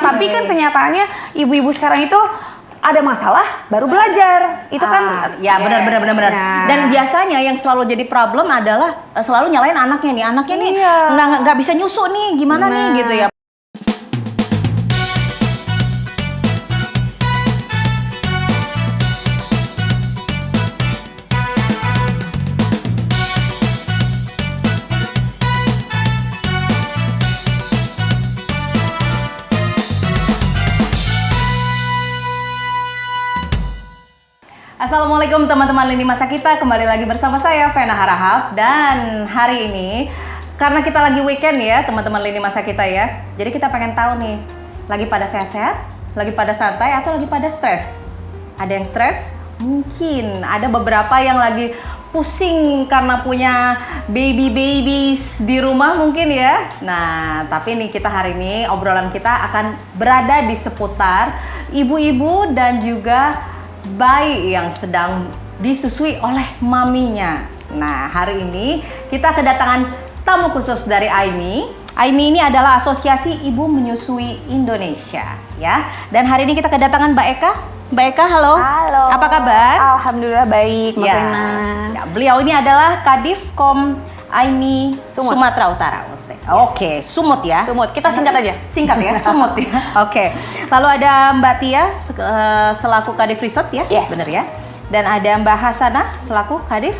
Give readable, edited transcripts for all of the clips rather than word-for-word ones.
Tapi kan kenyataannya ibu-ibu sekarang itu ada masalah baru belajar. Itu kan ya benar. Nah. Dan biasanya yang selalu jadi problem adalah selalu nyalain anaknya nih. Anaknya nih nggak bisa nyusu nih, gimana nih gitu ya. Assalamualaikum teman-teman lini masa kita, kembali lagi bersama saya Vena Harahap. Dan hari ini karena kita lagi weekend ya teman-teman lini masa kita ya, jadi kita pengen tahu nih, lagi pada sehat-sehat, lagi pada santai, atau lagi pada stres? Ada yang stres? Mungkin ada beberapa yang lagi pusing karena punya babies di rumah mungkin ya. Nah, tapi nih kita hari ini obrolan kita akan berada di seputar ibu-ibu dan juga bayi yang sedang disusui oleh maminya. Nah, hari ini kita kedatangan tamu khusus dari AIMI. AIMI ini adalah Asosiasi Ibu Menyusui Indonesia, ya. Dan hari ini kita kedatangan Mbak Eka. Mbak Eka, halo. Halo. Apa kabar? Alhamdulillah baik, Mbak Vena. Ya, beliau ini adalah Kadifkom AIMI Sumatera Utara. Oke, Sumut ya. Sumut, kita singkat aja. Singkat ya, Sumut ya. Oke. Lalu ada Mbak Tia selaku Kadif Riset ya, benar ya. Dan ada Mbak Hasanah selaku Kadif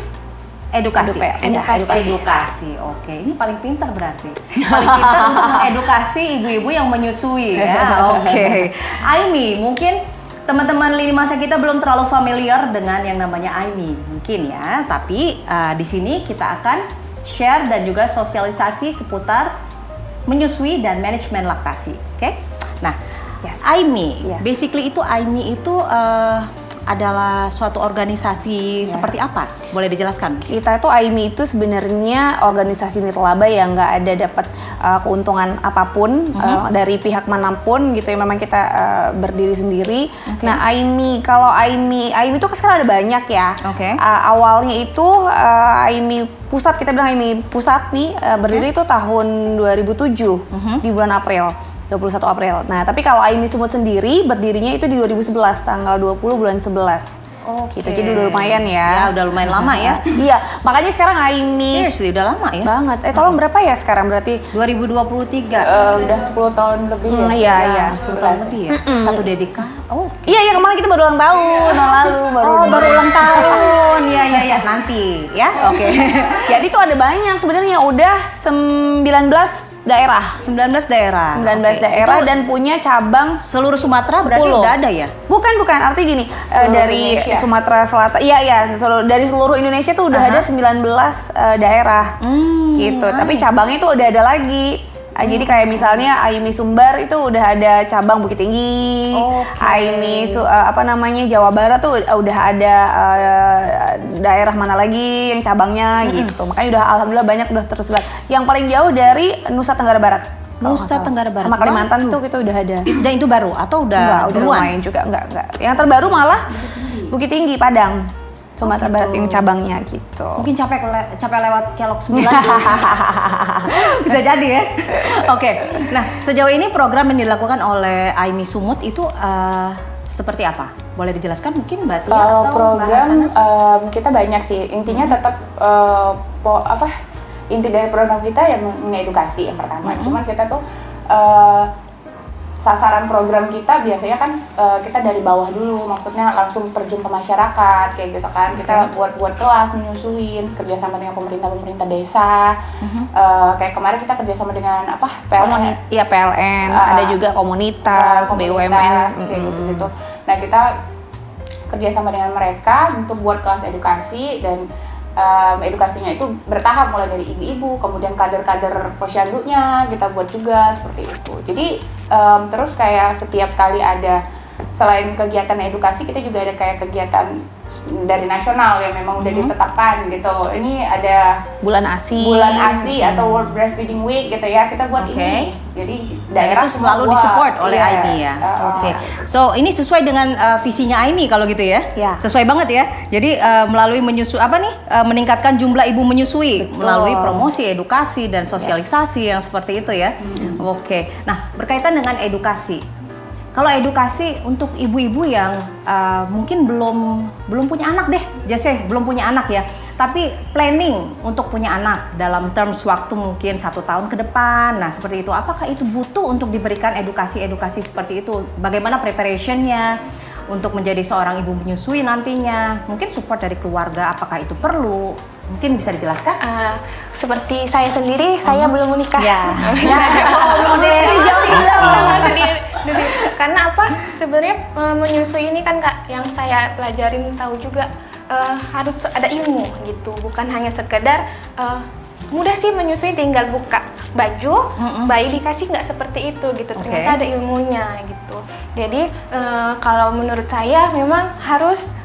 Edukasi. Edukasi. Oke, ini paling pintar berarti. Paling pintar untuk mengedukasi ibu-ibu yang menyusui ya. Oke. AIMI, mungkin teman-teman lini masa kita belum terlalu familiar dengan yang namanya AIMI mungkin ya. Tapi di sini kita akan share dan juga sosialisasi seputar menyusui dan manajemen laktasi. Oke? Nah, AIMI, basically itu AIMI itu adalah suatu organisasi seperti apa? Boleh dijelaskan? Kita itu AIMI itu sebenarnya organisasi nirlaba yang nggak ada dapat keuntungan apapun dari pihak manapun gitu ya. Memang kita berdiri sendiri. Okay. Nah, kalau AIMI itu kan sekarang ada banyak ya. Okay. Awalnya itu AIMI pusat, kita bilang AIMI pusat nih berdiri itu tahun 2007 di bulan April. 21 April. Nah, tapi kalau AIMI Sumut sendiri berdirinya itu di 2011, tanggal 20 bulan 11. Oke. Gitu, jadi udah lumayan ya. Ya, udah lumayan lama ya. Iya, makanya sekarang AIMI Seriously, udah lama ya? banget. Tolong berapa ya sekarang berarti? 2023. Udah 10 tahun lebih ya. Iya. 10 tahun lebih ya? Satu dedika? Oh. Iya, kemarin kita baru ulang tahun, tahun lalu baru ulang tahun. Iya, nanti ya. Oke. Jadi tuh ada banyak sebenarnya, udah 19 daerah. 19 daerah. 19 daerah dan punya cabang seluruh Sumatera 10. Berarti udah ada ya? Bukan, arti gini, dari Indonesia. Sumatera Selatan. Iya, dari seluruh Indonesia tuh udah ada 19 daerah. Gitu. Nice. Tapi cabangnya tuh udah ada lagi. Jadi kayak misalnya AIMI Sumbar itu udah ada cabang Bukit Tinggi. AIMI Jawa Barat tuh udah ada daerah mana lagi yang cabangnya gitu. Makanya udah alhamdulillah banyak, udah tersebar. Yang paling jauh dari Nusa Tenggara Barat. Nusa Tenggara Barat. Sama Kalimantan tuh kita udah ada. Dan itu baru atau udah Udah lumayan juga, enggak. Yang terbaru malah Bukit Tinggi, Padang. Sumatera Barat yang cabangnya gitu. Mungkin capek lewat Kelok 9. Bisa jadi ya. Oke. Nah, sejauh ini program yang dilakukan oleh AIMI Sumut itu seperti apa? Boleh dijelaskan mungkin Mbak Tia Kalau atau program Mbak Hasanah? kita banyak sih. Intinya tetap inti dari program kita yang mengedukasi yang pertama. Cuman kita tuh sasaran program kita biasanya kan kita dari bawah dulu, maksudnya langsung terjun ke masyarakat kayak gitu kan. Kita buat kelas menyusuin, kerjasama dengan pemerintah desa. Kayak kemarin kita kerjasama dengan PLN. Iya, PLN, ada juga komunitas, BUMN kayak gitu. Nah, kita kerjasama dengan mereka untuk buat kelas edukasi, dan edukasinya itu bertahap, mulai dari ibu-ibu, kemudian kader-kader posyandunya kita buat juga seperti itu. Jadi terus kayak setiap kali ada, selain kegiatan edukasi, kita juga ada kayak kegiatan dari nasional yang memang udah ditetapkan gitu. Ini ada Bulan ASI atau World Breastfeeding Week gitu ya, kita buat ini. Jadi daerah itu selalu disupport oleh AIMI ya. Oke. So ini sesuai dengan visinya AIMI kalau gitu ya. Sesuai banget ya. Jadi melalui meningkatkan jumlah ibu menyusui. Betul. Melalui promosi, edukasi dan sosialisasi yang seperti itu ya. Oke. Nah, berkaitan dengan edukasi, Kalau edukasi untuk ibu-ibu yang mungkin belum punya anak deh, Jesse belum punya anak ya, tapi planning untuk punya anak dalam terms waktu mungkin 1 tahun ke depan, nah seperti itu, apakah itu butuh untuk diberikan edukasi seperti itu? Bagaimana preparationnya untuk menjadi seorang ibu menyusui nantinya? Mungkin support dari keluarga, apakah itu perlu? Mungkin bisa dijelaskan? Seperti saya sendiri, saya belum menikah. Ya. Belum sendiri. Karena apa? Sebenarnya menyusui ini kan Kak, yang saya pelajarin tahu juga harus ada ilmu gitu, bukan hanya sekedar mudah sih menyusui tinggal buka baju, bayi dikasih, nggak seperti itu gitu. Ternyata ada ilmunya gitu. Jadi kalau menurut saya memang harus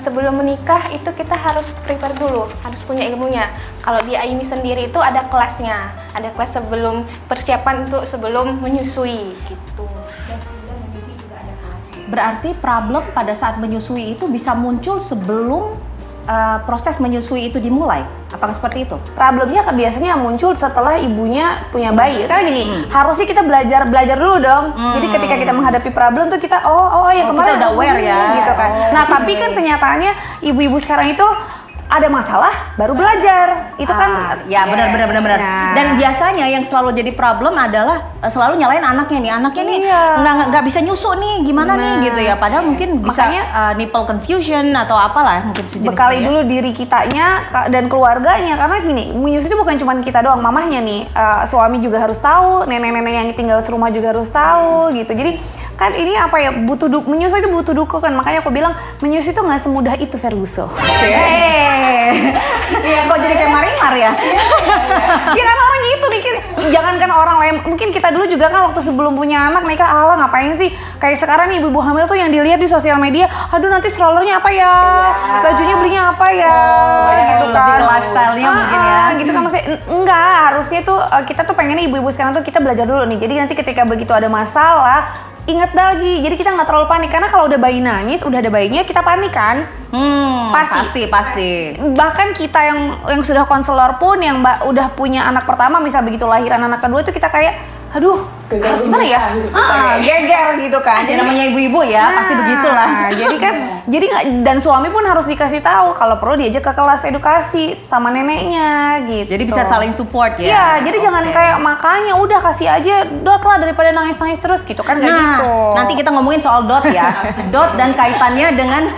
sebelum menikah itu kita harus prepare dulu, harus punya ilmunya. Kalau di AIMI sendiri itu ada kelasnya, ada kelas sebelum persiapan untuk sebelum menyusui gitu. Dan sebelum menyusui juga ada kelasnya. Berarti problem pada saat menyusui itu bisa muncul sebelum proses menyusui itu dimulai. Apakah seperti itu? Problemnya biasanya muncul setelah ibunya punya bayi. Karena gini, harusnya kita belajar dulu dong. Jadi ketika kita menghadapi problem tuh kita ya kemarin kita udah aware ya. gitu kan. Nah, tapi kan kenyataannya ibu-ibu sekarang itu ada masalah baru belajar. Itu kan ya benar. Nah. Dan biasanya yang selalu jadi problem adalah selalu nyalain anaknya nih. Anaknya nih nggak bisa nyusu nih, gimana nih gitu ya. Padahal mungkin bisa nipple confusion atau apalah mungkin sejenisnya. Bekali dulu diri kitanya dan keluarganya, karena gini, menyusui itu bukan cuma kita doang, mamahnya nih, suami juga harus tahu, nenek-nenek yang tinggal serumah juga harus tahu gitu. Jadi kan ini apa ya, menyusui itu butuh dukungan. Makanya aku bilang menyusui itu nggak semudah itu, Ferguson. Iya, kok jadi kayak Marimar ya? Ya kan orang gitu mikir, jangankan orang lain, mungkin kita dulu juga kan waktu sebelum punya anak nikah, ngapain sih? Kayak sekarang nih ibu-ibu hamil tuh yang dilihat di sosial media, aduh nanti strollernya apa ya, bajunya belinya apa ya, gitu kan. Lebih ke lifestyle-nya mungkin ya. Gitu kan, maksudnya enggak, harusnya tuh kita tuh pengennya ibu-ibu sekarang tuh kita belajar dulu nih. Jadi nanti ketika begitu ada masalah, ingat lagi, jadi kita nggak terlalu panik. Karena kalau udah bayi nangis, udah ada bayinya, kita panik kan? Pasti. Bahkan kita yang sudah konselor pun, yang udah punya anak pertama, misal begitu lahiran anak kedua tuh kita kayak, aduh, harus gimana ya? Geger gitu kan. Jadi namanya ibu-ibu ya, pasti begitulah. Jadi dan suami pun harus dikasih tahu kalau perlu diajak ke kelas edukasi sama neneknya gitu. Jadi bisa saling support ya. Iya, jadi jangan kayak makanya udah kasih aja dot lah daripada nangis-nangis terus gitu kan, kayak gitu. Nanti kita ngomongin soal dot ya. Dot dan kaitannya dengan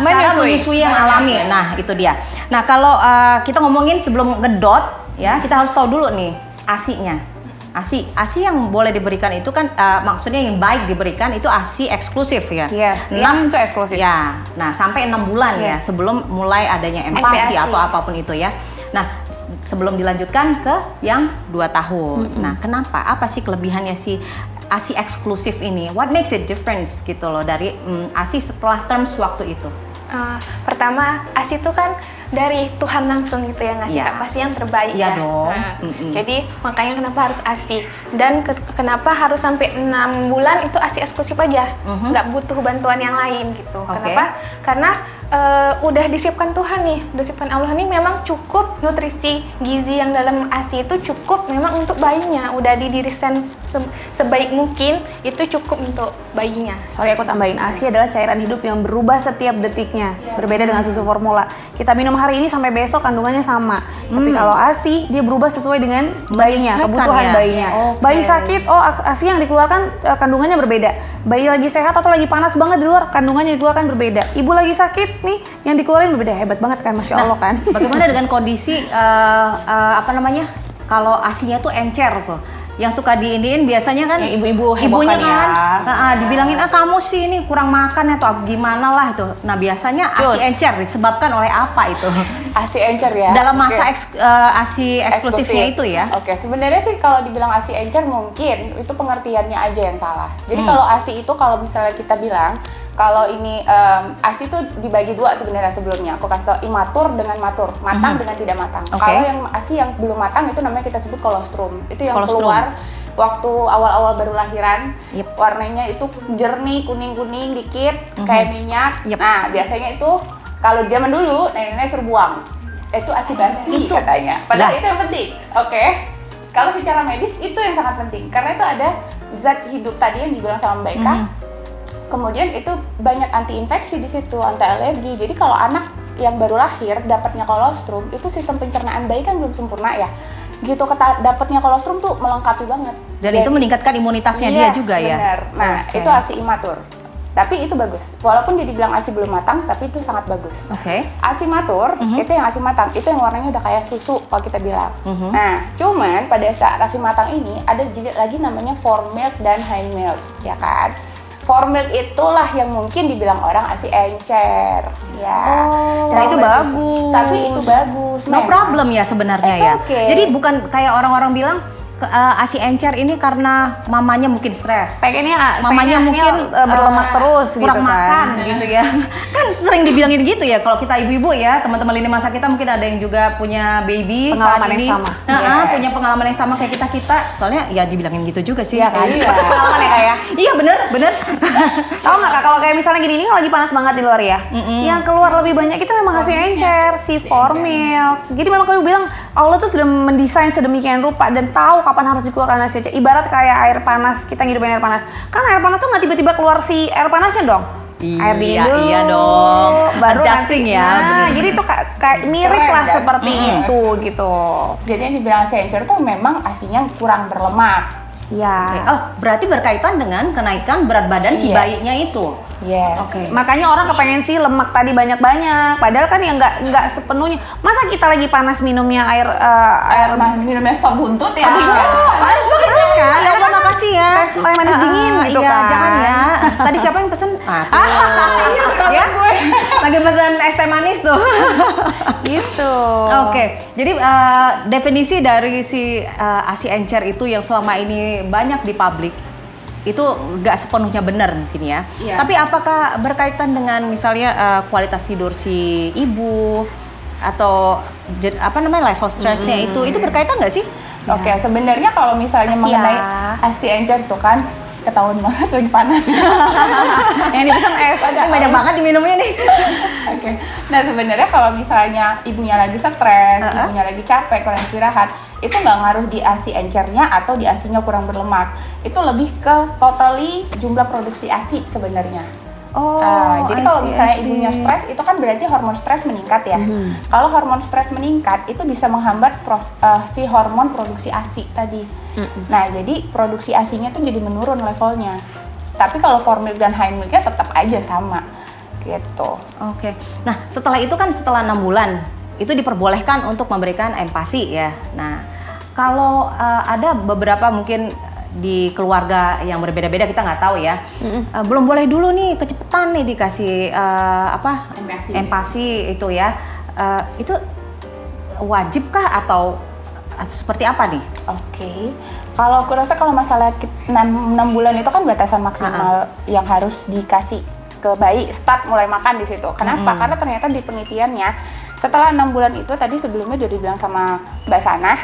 cara menyusui yang alami. Nah, itu dia. Nah, kalau kita ngomongin sebelum ngedot ya, kita harus tahu dulu nih ASI-nya. ASI yang boleh diberikan itu kan maksudnya yang baik diberikan itu ASI eksklusif ya. Yes, 6 itu eksklusif. Ya. Nah, sampai 6 bulan ya sebelum mulai adanya MPASI atau apapun itu ya. Nah, sebelum dilanjutkan ke yang 2 tahun. Nah, kenapa? Apa sih kelebihannya si ASI eksklusif ini? What makes it difference gitu loh dari ASI setelah terms waktu itu? Pertama, ASI itu kan dari Tuhan langsung gitu ya, ngasih pasti yang terbaik ya. Dong. Jadi makanya kenapa harus ASI, dan kenapa harus sampai 6 bulan itu ASI eksklusif aja, nggak butuh bantuan yang lain gitu. Kenapa? Karena udah disiapkan Tuhan nih, udah disiapkan Allah nih, memang cukup nutrisi gizi yang dalam ASI itu cukup memang untuk bayinya, udah didesain sebaik mungkin, itu cukup untuk bayinya. Sorry, aku tambahin, ASI adalah cairan hidup yang berubah setiap detiknya, berbeda dengan susu formula. Kita minum hari ini sampai besok kandungannya sama, tapi kalau ASI dia berubah sesuai dengan bayinya, kebutuhan bayinya. Bayi sakit, ASI yang dikeluarkan kandungannya berbeda. Bayi lagi sehat atau lagi panas banget di luar, kandungannya dikeluarkan berbeda. Ibu lagi sakit nih, yang dikeluarin berbeda. Hebat banget kan, Masya Allah kan. Bagaimana dengan kondisi kalau ASI-nya tuh encer tuh, yang suka diiniin biasanya kan ya, ibu-ibu ibunya kan dibilangin kamu sih ini kurang makan atau gimana lah itu. Nah, biasanya ASI encer disebabkan oleh apa itu? ASI encer ya. Dalam masa ASI eksklusifnya itu ya. Oke, sebenarnya sih kalau dibilang ASI encer mungkin itu pengertiannya aja yang salah. Jadi kalau ASI itu, kalau misalnya kita bilang kalau ini ASI itu dibagi 2 sebenarnya sebelumnya. Aku kasih tau, imatur dengan matur, matang dengan tidak matang. Kalau yang ASI yang belum matang itu namanya kita sebut kolostrum. Itu yang keluar waktu awal-awal baru lahiran. Warnanya itu jernih, kuning-kuning dikit, kayak minyak. Nah, biasanya itu kalau zaman dulu nenek-nenek suruh buang. Itu ASI basi katanya. Padahal itu yang penting. Oke. Kalau secara medis itu yang sangat penting karena itu ada zat hidup tadi yang dibilang sama Mbak Eka. Kemudian itu banyak anti infeksi di situ, anti alergi. Jadi kalau anak yang baru lahir dapatnya kolostrum, itu sistem pencernaan bayi kan belum sempurna ya. Gitu dapatnya kolostrum tuh melengkapi banget. Dan itu meningkatkan imunitasnya dia juga ya. Benar. Nah, itu ASI imatur. Tapi itu bagus. Walaupun dia dibilang ASI belum matang, tapi itu sangat bagus. ASI matur, itu yang ASI matang, itu yang warnanya udah kayak susu kalau kita bilang. Nah, cuman pada saat ASI matang ini ada lagi namanya fore milk dan hind milk, ya kan? Fore milk itulah yang mungkin dibilang orang ASI encer, ya. Dan itu bagus. Tapi itu bagus. No problem ya sebenarnya It's ya. okay. Jadi bukan kayak orang-orang bilang ASI encer ini karena mamanya mungkin stres. Mamanya mungkin berlemak terus kurang gitu kan. makan gitu ya. Kan sering dibilangin gitu ya kalau kita ibu-ibu ya, teman-teman lini masa kita mungkin ada yang juga punya baby Pengalaman saat ini. yang sama. Punya pengalaman yang sama kayak kita. Soalnya ya dibilangin gitu juga sih. Iya kan? Pengalaman ya Kak ya? Iya bener. Tahu nggak Kak, kalau kayak misalnya gini, ini lagi panas banget di luar ya. Yang keluar lebih banyak itu memang ASI encer, si fore milk. Jadi memang kamu bilang Allah tuh sudah mendesain sedemikian rupa dan tahu kapan harus dikeluarkan ASI encer. Ibarat kayak air panas, kita ngidupin air panas. Kan air panas tuh nggak tiba-tiba keluar si air panasnya dong. Air dingin dulu, Iya dong. baru Adjusting nanti, ya, bener. jadi itu kayak mirip Keren, lah kan? seperti itu gitu. Jadi yang dibilang ASI encer tuh memang ASI-nya kurang berlemak. Ya. Oh, berarti berkaitan dengan kenaikan berat badan si Yes. bayinya itu. Yes. Oke. Makanya orang kepengen sih lemak tadi banyak-banyak. Padahal kan ya nggak sepenuhnya. Masa kita lagi panas minumnya air Minumnya sop buntut ya. Manis banget kan? Ya Allah makasih ya. manis dingin gitu iya, kan. jangan ya. Tadi siapa yang pesen? Ya. Lagi pesen es teh manis tuh. Gitu. Oke. Jadi definisi dari si ASI encer itu yang selama ini banyak di publik itu nggak sepenuhnya benar mungkin ya. Iya. Tapi apakah berkaitan dengan misalnya kualitas tidur si ibu atau level stressnya itu berkaitan nggak sih? Oke, sebenarnya kalau misalnya mengenai ASI encer tuh kan ketahuan banget lagi panas. Yang dipesan es. Banyak banget diminumnya nih. Oke. Nah, sebenarnya kalau misalnya ibunya lagi stres, ibunya lagi capek, kurang istirahat, itu nggak ngaruh di ASI encernya atau di ASI-nya kurang berlemak. Itu lebih ke totally jumlah produksi ASI sebenarnya. Jadi kalau misalnya ibunya stres, itu kan berarti hormon stres meningkat ya. Kalau hormon stres meningkat, itu bisa menghambat si hormon produksi ASI tadi. Nah, jadi produksi ASI-nya tuh jadi menurun levelnya. Tapi kalau fore milk dan hind milk-nya tetap aja sama, gitu. Oke. Nah, setelah 6 bulan, itu diperbolehkan untuk memberikan empasi ya. Nah, kalau ada beberapa mungkin di keluarga yang berbeda-beda kita nggak tahu ya, belum boleh dulu nih kecepetan nih dikasih empasi itu ya. Itu wajibkah atau seperti apa nih? Oke. Kalau aku rasa kalau masalah 6 bulan itu kan batasan maksimal yang harus dikasih ke bayi start mulai makan di situ. Kenapa? Karena ternyata di penelitiannya setelah 6 bulan itu tadi sebelumnya udah dibilang sama Mbak Sanah,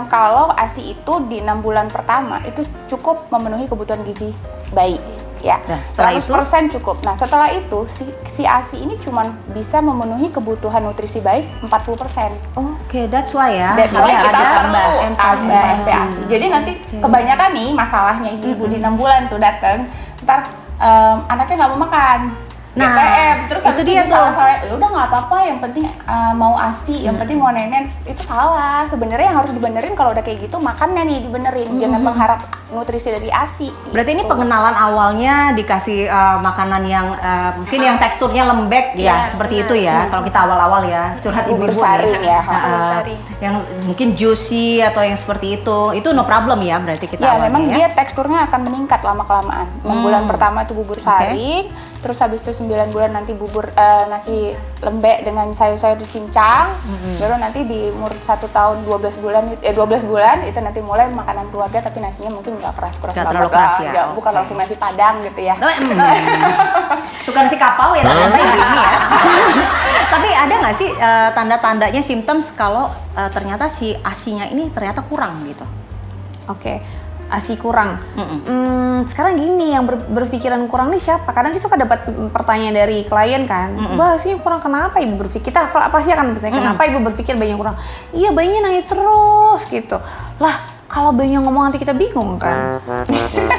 kalau ASI itu di 6 bulan pertama itu cukup memenuhi kebutuhan gizi bayi. Ya, nah, setelah 100% cukup. Nah, setelah itu si ASI ini cuma bisa memenuhi kebutuhan nutrisi bayi 40%. Oke, that's why ya. That's why kita perlu empasi. tambah ASI. Jadi nanti kebanyakan nih masalahnya ibu-ibu di 6 bulan tuh datang, ntar anaknya nggak mau makan. Nah, GTM, terus itu habis dia itu tuh. salah ya udah nggak apa-apa, yang penting mau ASI, yang penting mau nenen. Itu salah. Sebenarnya yang harus dibenerin kalau udah kayak gitu makannya nih dibenerin, jangan mengharap nutrisi dari ASI. Berarti ini gitu. pengenalan awalnya dikasih makanan yang mungkin yang teksturnya lembek ya, seperti itu ya. Kalau kita awal-awal ya, curhat Bubur ibu-ibu saring nih. ya. Bubur saring. Yang mungkin juicy atau yang seperti itu no problem ya berarti kita Ya, awalnya memang ya. dia teksturnya akan meningkat lama-kelamaan. 6 bulan pertama itu bubur saring, terus habis itu 9 bulan nanti bubur nasi lembek dengan sayur-sayur dicincang. Baru nanti di umur 1 tahun 12 bulan itu nanti mulai makanan keluarga, tapi nasinya mungkin nggak keras-keras Nggak banget terlalu keras lah. ya, Nggak, bukan oke. langsung nasi padang gitu ya. Suka si kapau ya ternyata ini ya. Tapi ada nggak sih tanda-tandanya symptoms kalau ternyata si ASI-nya ini ternyata kurang gitu? Oke. ASI kurang. Sekarang gini, yang berpikiran kurang nih siapa? Kadang kita suka dapat pertanyaan dari klien kan, Mbak ASInya kurang kenapa ibu berpikir? Kita pasti akan bertanya kenapa ibu berpikir bayinya kurang? Iya bayinya nangis terus gitu. Lah kalau bayinya ngomong nanti kita bingung kan.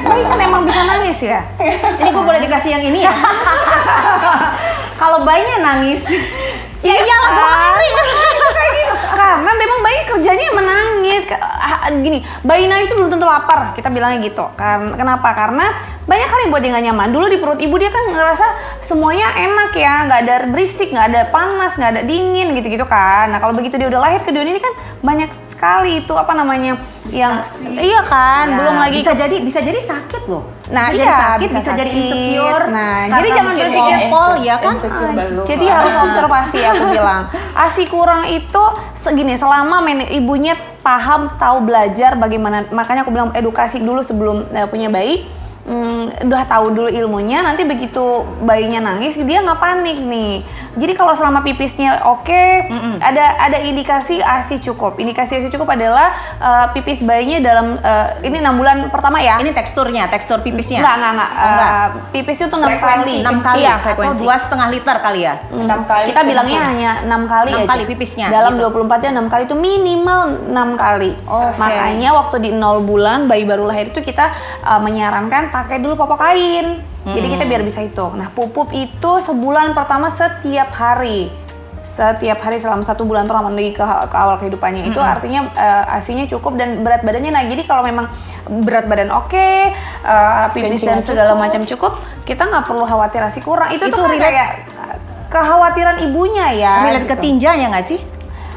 Bayi kan emang bisa nangis ya. Ini gue boleh dikasih yang ini ya? Kalau bayinya nangis, Ya iyalah karena memang bayi kerjanya menangis. Gini, bayi nangis itu belum tentu lapar, kita bilangnya gitu. Kenapa? Karena banyak hal yang buat dia nggak nyaman. Dulu di perut ibu dia kan ngerasa semuanya enak ya, nggak ada berisik, nggak ada panas, nggak ada dingin gitu-gitu kan. Nah kalau begitu dia udah lahir ke dunia ini kan banyak sekali itu apa namanya yang iya kan, ya, belum lagi bisa jadi sakit loh. Nah, bisa iya, jadi sakit, bisa bisa jadi sakit. insecure. Nah, karena jadi jangan mungkin berpikir pol ya kan. Insecure belum. Jadi harus observasi aku bilang. ASI kurang itu segini selama ibunya paham, tahu belajar bagaimana. Makanya aku bilang edukasi dulu sebelum punya bayi. Udah tahu dulu ilmunya, nanti begitu bayinya nangis dia nggak panik nih. Jadi kalau selama pipisnya oke, ada indikasi ASI cukup. Indikasi ASI cukup adalah pipis bayinya dalam ini 6 bulan pertama ya. Ini tekstur pipisnya? Enggak. Enggak. Pipisnya tuh 6 kali. 6 kali Iya, atau frekuensi. 2,5 liter kali ya? 6 kali. Kita bilangnya hanya 6 kali 6 aja. kali pipisnya, Dalam gitu. 24 jam 6 kali itu minimal 6 kali. Oke. Makanya waktu di 0 bulan bayi baru lahir itu kita menyarankan pakai dulu popok kain. Jadi kita biar bisa hitung. Nah, pupup itu sebulan pertama setiap hari. Setiap hari selama 1 bulan pertama menuju ke awal kehidupannya itu artinya ASI-nya cukup dan berat badannya. Nah, jadi kalau memang berat badan oke, pipis dan Kencingnya segala cukup. macam cukup, kita nggak perlu khawatir ASI kurang. Itu tuh kan relate- kayak kekhawatiran ibunya ya. Relate ke gitu. tinjanya nggak sih?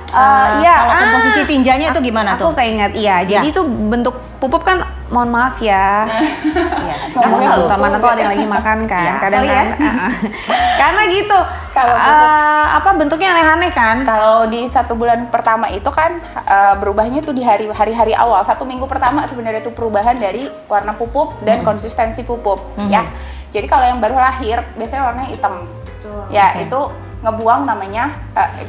Iya, kalau komposisi tinjanya itu gimana aku tuh? keinget, iya. Ya. Jadi itu bentuk pupup kan, mohon maaf ya. Iya. Ngomongnya Kalau pupup. teman atau ada yang lagi makan kan, Ya, kadang sorry kan. Karena gitu. Kalau apa bentuknya aneh-aneh kan? Kalau di 1 bulan pertama itu kan berubahnya tuh di hari-hari awal. 1 minggu pertama sebenarnya itu perubahan dari warna pupup dan konsistensi pupup ya. Jadi kalau yang baru lahir biasanya warnanya hitam. Ya, itu ngebuang namanya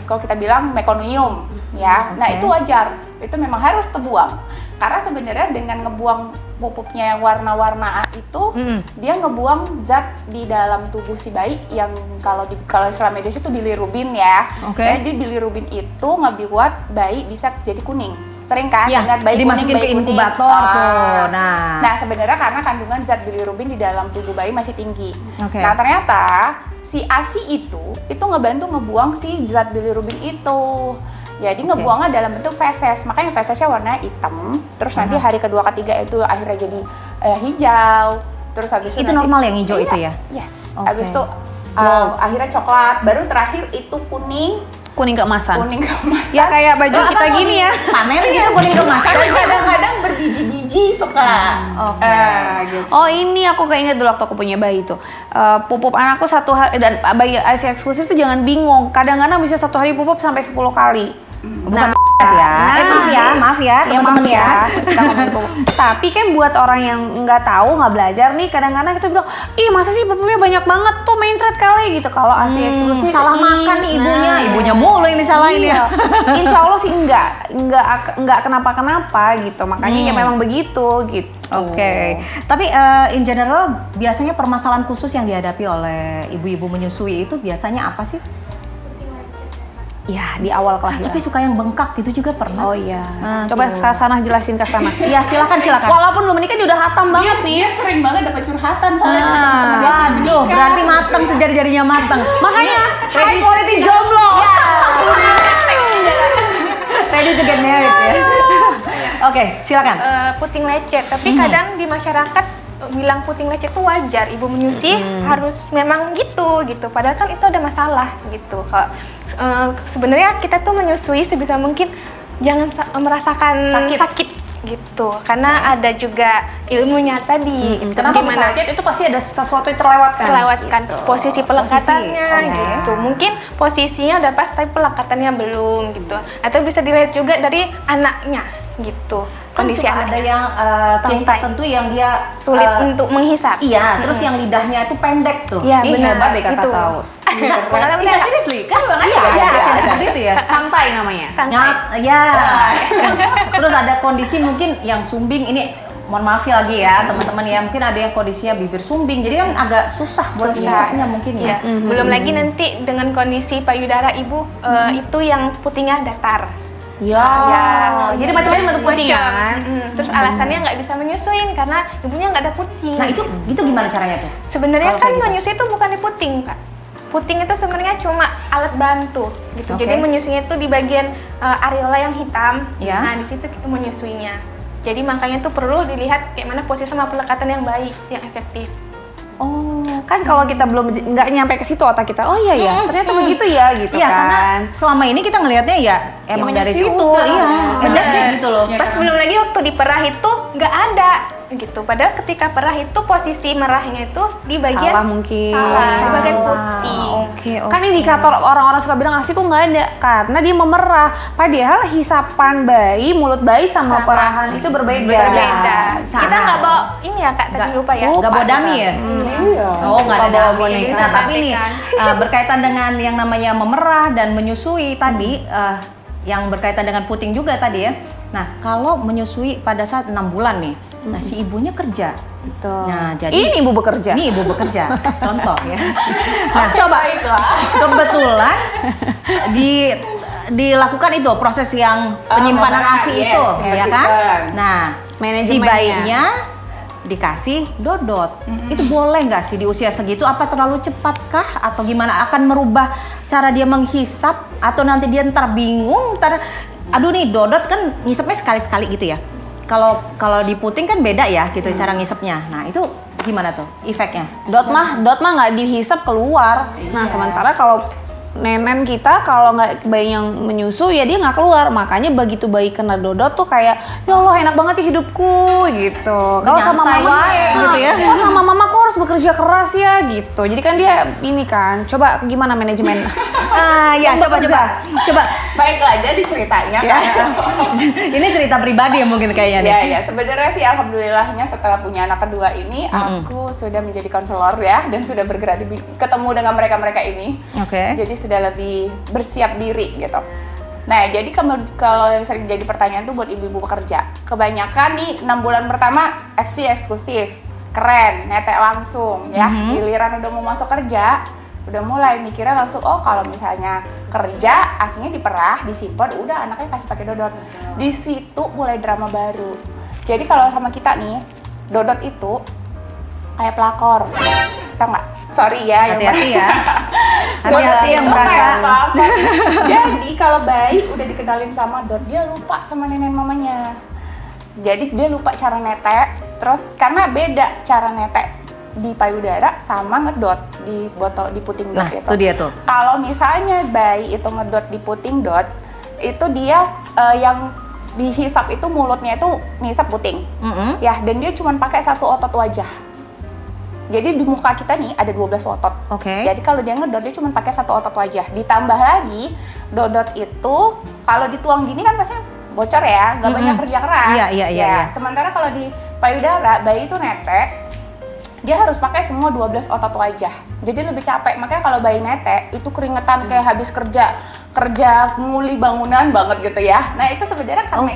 kalau kita bilang mekonium ya. Nah, itu wajar. Itu memang harus terbuang. Karena sebenarnya dengan ngebuang pupupnya yang warna-warna itu dia ngebuang zat di dalam tubuh si bayi yang kalau istilah medis itu bilirubin ya. Oke. Jadi bilirubin itu ngebuat bayi bisa jadi kuning. Sering kan Ya, ingat bayi dimasukin kuning, ke bayi kuning. inkubator tuh. Nah. Sebenarnya karena kandungan zat bilirubin di dalam tubuh bayi masih tinggi. Oke. Nah, ternyata si ASI itu ngebantu ngebuang si zat bilirubin itu. Jadi ngebuangnya dalam bentuk feses, makanya fesesnya warnanya hitam. Terus nanti hari kedua ketiga itu akhirnya jadi hijau. Terus habis Itu nanti- normal yang hijau Iya, itu ya? Yes. Oke. Habis itu Gold. akhirnya coklat. Baru terakhir itu kuning Kuning keemasan. keemasan. Ya kayak baju kita gini ya. Panen gitu kuning kemasan. Dan kadang-kadang berbiji-biji suka. Oke. Gitu. Oh ini aku keinget dulu waktu aku punya bayi tuh. Pupup anakku 1 hari, dan bayi ASI eksklusif tuh jangan bingung. Kadang-kadang bisa 1 hari pupup sampai 10 kali. Bukan ya. Maaf ya teman-teman ya. Kita ngomongin pupup. Tapi kan buat orang yang nggak tahu, nggak belajar nih, kadang-kadang kita bilang, ih masa sih pupupnya banyak banget tuh mencret kali gitu. Kalau ASI eksklusif Salah makan nih ibunya mulu ini salahin ya. Insya Allah sih enggak kenapa-kenapa gitu. Makanya ya memang begitu gitu. Oke, tapi in general biasanya permasalahan khusus yang dihadapi oleh ibu-ibu menyusui itu biasanya apa sih? Ya di awal kelahiran. Tapi suka yang bengkak gitu juga pernah. Oh iya. Nah, Coba tuh. Sana jelasin ke sana. Iya silakan. Walaupun belum menikah dia udah hatam banget nih. Dia sering banget dapat curhatan soalnya dari teman-teman dia sebelum Waduh, menikah. berarti mateng sejari-jarinya mateng. Makanya Ready quality jomblo. Ready to get married ya. Oke, silakan. Puting lecet, tapi kadang di masyarakat bilang puting lecet itu wajar, ibu menyusui harus memang gitu. Padahal kan itu ada masalah gitu. Kalau sebenarnya kita tuh menyusui sebisa mungkin jangan merasakan sakit gitu, karena ada juga ilmunya tadi. Gitu. Kenapa Gimana sakit itu pasti ada sesuatu yang terlewatkan. posisi pelekatannya Posisi, oke. gitu. Mungkin posisinya udah pas tapi pelekatannya belum gitu. Atau bisa dilihat juga dari anaknya gitu. Kan Kondisi suka ada anaknya. yang tahun Biasanya. tertentu yang dia Sulit untuk menghisap. Iya, terus yang lidahnya itu pendek tuh. Iya, Ih, benar. hebat deh kakak Itu. tahu. Pengalaman iya, seriously, kan bang ada yang seperti itu ya. Santai namanya. Ya. Terus ada kondisi mungkin yang sumbing ini, mohon maaf ya lagi ya teman-teman ya, mungkin ada yang kondisinya bibir sumbing, jadi kan agak susah buat ngisapnya mungkin ya. Belum lagi nanti dengan kondisi payudara ibu itu yang putingnya datar. Ya, jadi macam-macam bentuk putingan. Terus alasannya nggak bisa menyusuin karena ibunya nggak ada puting. Nah itu gimana caranya tuh? Sebenarnya Kalau kan kayak gitu. menyusui itu bukan di puting, Kak. Puting itu sebenarnya cuma alat bantu gitu. Oke. Jadi menyusuinya itu di bagian areola yang hitam. Ya. Nah, di situ menyusuinya. Jadi makanya tuh perlu dilihat kayak mana posisi sama pelekatan yang baik, yang efektif. Oh, Kan kalau kita belum nggak nyampe ke situ otak kita, oh iya ya, ternyata begitu ya gitu iya karena kan. selama ini kita ngelihatnya ya emang dari menyusui situ, udah. iya. Bener. Sih gitu loh. Pas belum lagi waktu di perah itu nggak ada gitu. Padahal ketika perah itu posisi merahnya itu di bagian Salah mungkin. salah, di bagian Salah. putih. Oke, oke. Kan indikator orang-orang suka bilang ASI kok nggak ada karena dia memerah. Padahal hisapan bayi, mulut bayi sama perahan itu berbeda. Berbeda. Sama. Kita nggak bawa ini ya Kak, tadi lupa ya. Nggak bawa dami ya? Iya. Oh, nggak ada bawa dami. boneka. Nah, tapi nih Sampaikan. berkaitan dengan yang namanya memerah dan menyusui tadi, yang berkaitan dengan puting juga tadi ya. Nah, kalau menyusui pada saat 6 bulan nih, nah si ibunya kerja. Betul. Nah, jadi ini ibu bekerja. Ini ibu bekerja, contoh ya. Nah, coba Kebetulan dilakukan itu proses yang penyimpanan pemerahan, ASI yes, itu, ya yes, kan? kan. Nah, si Manajemennya. bayinya dikasih dodot. Itu boleh nggak sih di usia segitu? Apa terlalu cepatkah? Atau gimana? Akan merubah cara dia menghisap? Atau nanti dia ntar bingung? Aduh nih dodot kan ngisepnya sekali-sekali gitu ya. Kalau di puting kan beda ya gitu cara ngisepnya. Nah itu gimana tuh efeknya? dot mah nggak dihisap keluar. Nah, sementara kalau nenen kita kalau nggak bayi yang menyusu ya dia nggak keluar. Makanya begitu bayi kena dodot tuh kayak ya Allah enak banget ya hidupku gitu. Kalau sama Nyantai mama wae gitu ya. Kok sama mama kok harus bekerja keras ya gitu. Jadi kan dia ini kan. Coba gimana manajemen? Ya Untuk coba. Baiklah, jadi ceritanya Ya. kan. Ini cerita pribadi ya mungkin kayaknya nih. Ya, sebenarnya sih alhamdulillahnya setelah punya anak kedua ini aku sudah menjadi konselor ya dan sudah bergerak ketemu dengan mereka-mereka ini. Oke. Jadi sudah lebih bersiap diri gitu. Nah, jadi kalau yang sering jadi pertanyaan tuh buat ibu-ibu pekerja. Kebanyakan nih 6 bulan pertama FC eksklusif, keren, netek langsung ya. Giliran udah mau masuk kerja, udah mulai mikirnya langsung kalau misalnya kerja ASINya diperah, disimpan, udah anaknya kasih pakai dodot. Di situ mulai drama baru. Jadi kalau sama kita nih, dodot itu kayak pelakor. Kita nggak, sorry ya yang Hati-hati ya. Dodot Hati-hati yang itu merasa kayak pelakor. Jadi kalau bayi udah dikenalin sama dot, dia lupa sama nenek mamanya. Jadi dia lupa cara netek. Terus karena beda cara netek di payudara sama ngedot di botol di puting dot Nah, itu. itu dia tuh. Kalau misalnya bayi itu ngedot di puting dot, itu dia yang dihisap itu mulutnya itu ngisap puting. Ya, dan dia cuma pakai satu otot wajah. Jadi di muka kita nih ada 12 otot. Oke. Jadi kalau dia ngedot dia cuma pakai satu otot wajah. Ditambah lagi dodot itu kalau dituang gini kan pasti bocor ya, nggak banyak kerja keras. Iya. Sementara kalau di payudara bayi itu netek, dia harus pakai semua 12 otot wajah. Jadi lebih capek. Makanya kalau bayi netek itu keringetan kayak habis kerja nguli bangunan banget gitu ya. Nah, itu sebenarnya karena Oke,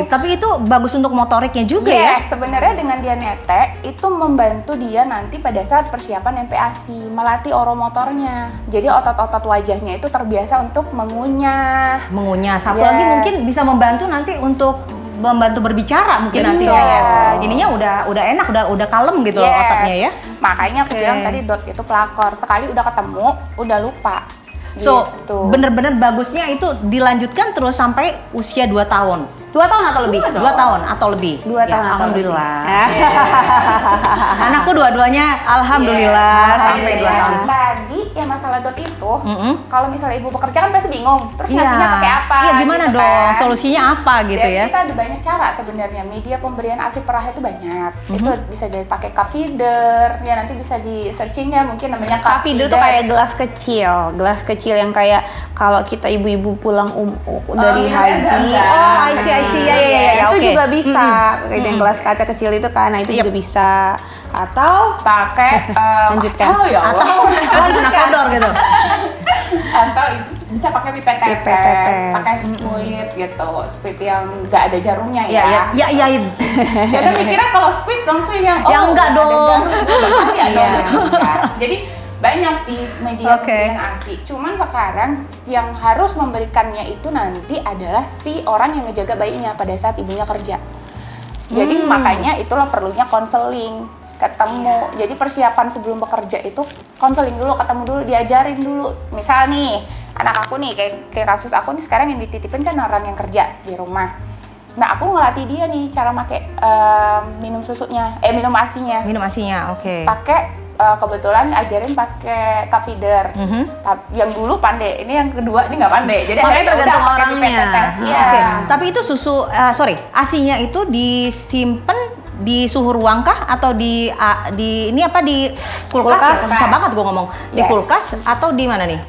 itu. tapi itu bagus untuk motoriknya juga ya. Yes, sebenarnya dengan dia netek itu membantu dia nanti pada saat persiapan MPASI, melatih oromotornya. Jadi otot-otot wajahnya itu terbiasa untuk mengunyah. Satu Yes. lagi mungkin bisa membantu nanti untuk membantu berbicara mungkin Betul. nantinya ya. Ininya udah enak, udah kalem gitu Yes. otaknya ya. Makanya aku Oke. bilang tadi dot itu pelakor. Sekali udah ketemu, udah lupa. So, Gitu. bener-bener bagusnya itu dilanjutkan terus sampai usia 2 tahun. 2 tahun atau lebih? 2 tahun atau lebih. 2 tahun atau Alhamdulillah. lebih. Anakku dua-duanya alhamdulillah sampai 2 tahun. Tadi yang masalah dot itu, kalau misalnya ibu bekerja kan pasti bingung. Terus ngasihnya Iya. pakai apa? Iya, gimana gitu dong? kan. Solusinya apa gitu Dan ya? kita ada banyak cara sebenarnya. Media pemberian ASI perah itu banyak. Itu bisa dari pakai cup feeder. Ya nanti bisa di searching ya mungkin namanya cup Feeder tuh kayak gelas kecil yang kayak kalau kita ibu-ibu pulang dari haji. Zam-zam. I see. Ya, Itu oke. juga bisa. Kayak yang gelas kaca kecil itu kan, nah itu juga bisa. Atau pakai Lanjutkan. atau ya Allah. Atau sodor gitu. Atau itu bisa pakai pipet Pipet tetes, tetes. pakai squid gitu, squid yang nggak ada jarumnya Iya. ya. Kita mikirnya kalau squid langsung yang Ya enggak ada dong. jarum, bahaya dong. Iya. Enggak. Jadi Banyak sih media Oke. pemberian ASI. Cuman sekarang yang harus memberikannya itu nanti adalah si orang yang ngejaga bayinya pada saat ibunya kerja. Jadi makanya itulah perlunya konseling, ketemu. Jadi persiapan sebelum bekerja itu konseling dulu, ketemu dulu, diajarin dulu. Misal nih, anak aku nih kayak kasus aku nih sekarang yang dititipin kan orang yang kerja di rumah. Nah, aku ngelatih dia nih cara pakai minum susunya, minum ASI-nya. Minum ASI-nya, oke. Pakai kebetulan ajarin pakai cup feeder. Yang dulu pandai, ini yang kedua ini nggak pandai. Jadi Makanya akhirnya tergantung udah pakai orangnya. pipet tetes. Iya. Oke, tapi itu susu, ASI-nya itu disimpan di suhu ruang kah atau di ini apa di kulkas? Kulkas. Ya? Susah banget gue ngomong. Di Yes. kulkas atau di mana nih?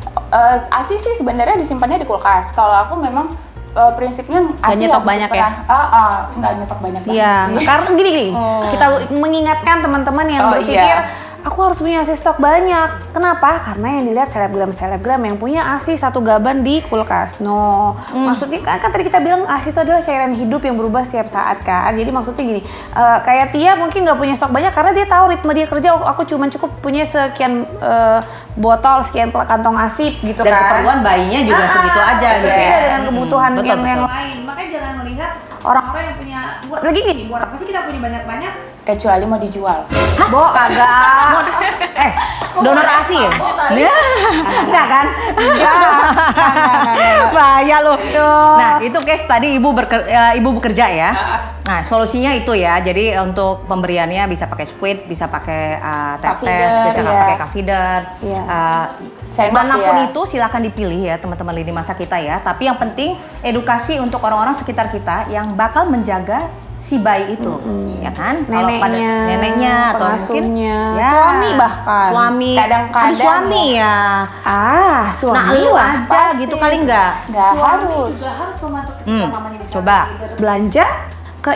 ASI sih sebenarnya disimpannya di kulkas. Kalau aku memang prinsipnya ASI nyetok harus banyak pernah, nggak nyetok banyak banget Iya, sih. karena gini, kita mengingatkan teman-teman yang Oh, berpikir iya. aku harus punya ASI stok banyak. Kenapa? Karena yang dilihat selebgram yang punya ASI 1 gaban di kulkas. No, maksudnya kan tadi kita bilang ASI itu adalah cairan hidup yang berubah setiap saat kan. Jadi maksudnya gini, kayak Tia mungkin nggak punya stok banyak karena dia tahu ritme dia kerja. Aku cuma cukup punya sekian botol, sekian kantong ASI gitu Dan kan. keperluan bayinya juga segitu aja gitu ya. Beda dengan kebutuhan Betul, yang betul. lain. Makanya jangan melihat orang-orang yang punya lagi gini, buat apa sih kita punya banyak-banyak? Kecuali mau dijual. Bo, kagak. Donor ASI ya? Enggak kan? Enggak. Bahaya loh. Nah, itu case tadi ibu bekerja ya. Nah, solusinya itu ya. Jadi untuk pemberiannya bisa pakai squid, bisa pakai tetes, Feeder, bisa iya. pakai cup feeder. Iya. Sendok, Manapun ya. itu silakan dipilih ya teman-teman lini masa kita ya. Tapi yang penting edukasi untuk orang-orang sekitar kita yang bakal menjaga si bayi itu, ya kan? Kalau pada neneknya atau mungkin pengasuhnya, suami bahkan. Suami, Kadang-kadang ada suami ya. Nah, Nah, lu aja pasti. gitu kali nggak? Nggak harus. harus membantu Coba. belanja ke